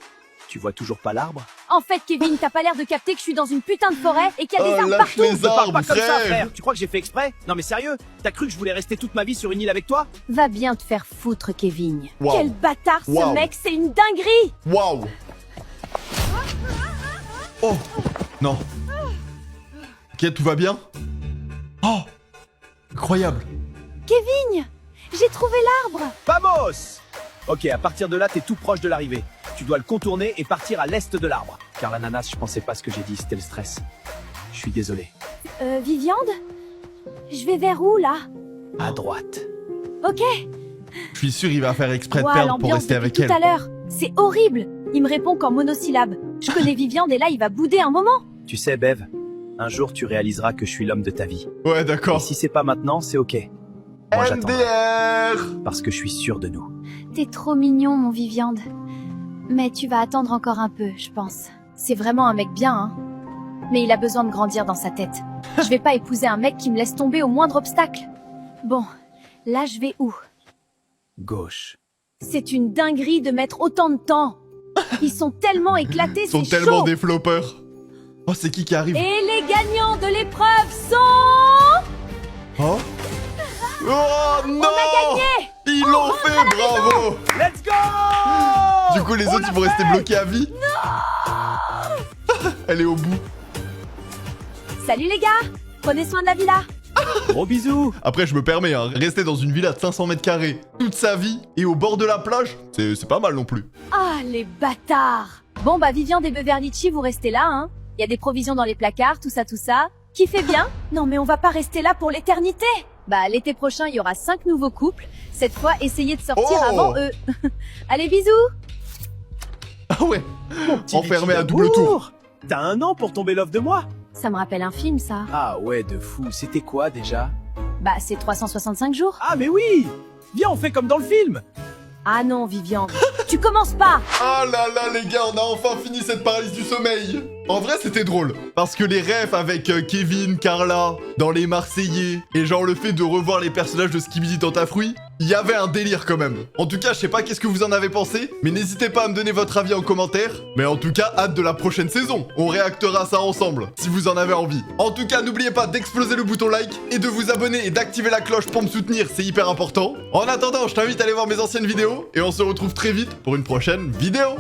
tu vois toujours pas l'arbre? En fait, Kevin, t'as pas l'air de capter que je suis dans une putain de forêt et qu'il y a des Oh, arbres lâche partout! les Ne parle arbres, pas comme ça, frère. frère. Tu crois que j'ai fait exprès? Non mais sérieux? T'as cru que je voulais rester toute ma vie sur une île avec toi? Va bien te faire foutre, Kevin. Wow. Quel bâtard, ce Wow. mec, c'est une dinguerie! Waouh. Oh. Non. Ok, tout va bien? Oh! Incroyable. Kevin, j'ai trouvé l'arbre. Vamos! Ok, à partir de là, t'es tout proche de l'arrivée. Tu dois le contourner et partir à l'est de l'arbre. Car l'ananas, je pensais pas ce que j'ai dit, c'était le stress. Je suis désolé. Viviande? Je vais vers où, là? À droite. Ok. Je suis sûr il va faire exprès de Ouah, perdre pour l'ambiance rester depuis avec tout elle. à l'heure. C'est horrible. Il me répond qu'en monosyllabe. Je connais Viviande et là, il va bouder un moment. Tu sais, Bev, un jour tu réaliseras que je suis l'homme de ta vie. Ouais, Et d'accord. si c'est pas maintenant, c'est ok. Moi j'attends. MDR! Parce que je suis sûr de nous. T'es trop mignon, mon Viviande. Mais tu vas attendre encore un peu, je pense. C'est vraiment un mec bien, hein. Mais il a besoin de grandir dans sa tête. Je vais pas épouser un mec qui me laisse tomber au moindre obstacle. Bon, là je vais où? Gauche. C'est une dinguerie de mettre autant de temps. Ils sont tellement éclatés, Ils sont c'est tellement chaud. des floppers. Oh, c'est qui arrive? Et les gagnants de l'épreuve sont... Oh? Oh non! On a gagné! Ils l'ont fait, bravo! Let's go! Du coup, les autres, ils vont rester bloqués à vie? Elle est au bout. Salut les gars! Prenez soin de la villa. Gros bisous! Après, je me permets, hein, rester dans une villa de 500 mètres carrés toute sa vie et au bord de la plage, c'est pas mal non plus. Ah, les bâtards! Bon, bah, Viviande et Beverly, vous restez là, hein. Il y a des provisions dans les placards, tout ça, tout ça. Qui fait bien? Non, mais on va pas rester là pour l'éternité! Bah, l'été prochain, il y aura 5 nouveaux couples. Cette fois, essayez de sortir Oh avant eux. Allez, bisous! Ah ouais, Petit enfermé liquide à double tour. T'as un an pour tomber love de moi? Ça me rappelle un film, ça. Ah ouais, de fou. C'était quoi déjà? Bah, c'est 365 jours. Ah mais oui! Viens, on fait comme dans le film! Ah non, Viviande. Tu commences pas! Ah là là les gars, on a enfin fini cette paralysie du sommeil. En vrai c'était drôle, parce que les refs avec Kevin, Carla, dans les Marseillais, et genre le fait de revoir les personnages de Skibidi Tentafruit, il y avait un délire quand même. En tout cas, je sais pas qu'est-ce que vous en avez pensé, mais n'hésitez pas à me donner votre avis en commentaire. Mais en tout cas, hâte de la prochaine saison. On réactera à ça ensemble, si vous en avez envie. En tout cas, n'oubliez pas d'exploser le bouton like, et de vous abonner et d'activer la cloche pour me soutenir, c'est hyper important. En attendant, je t'invite à aller voir mes anciennes vidéos, et on se retrouve très vite pour une prochaine vidéo.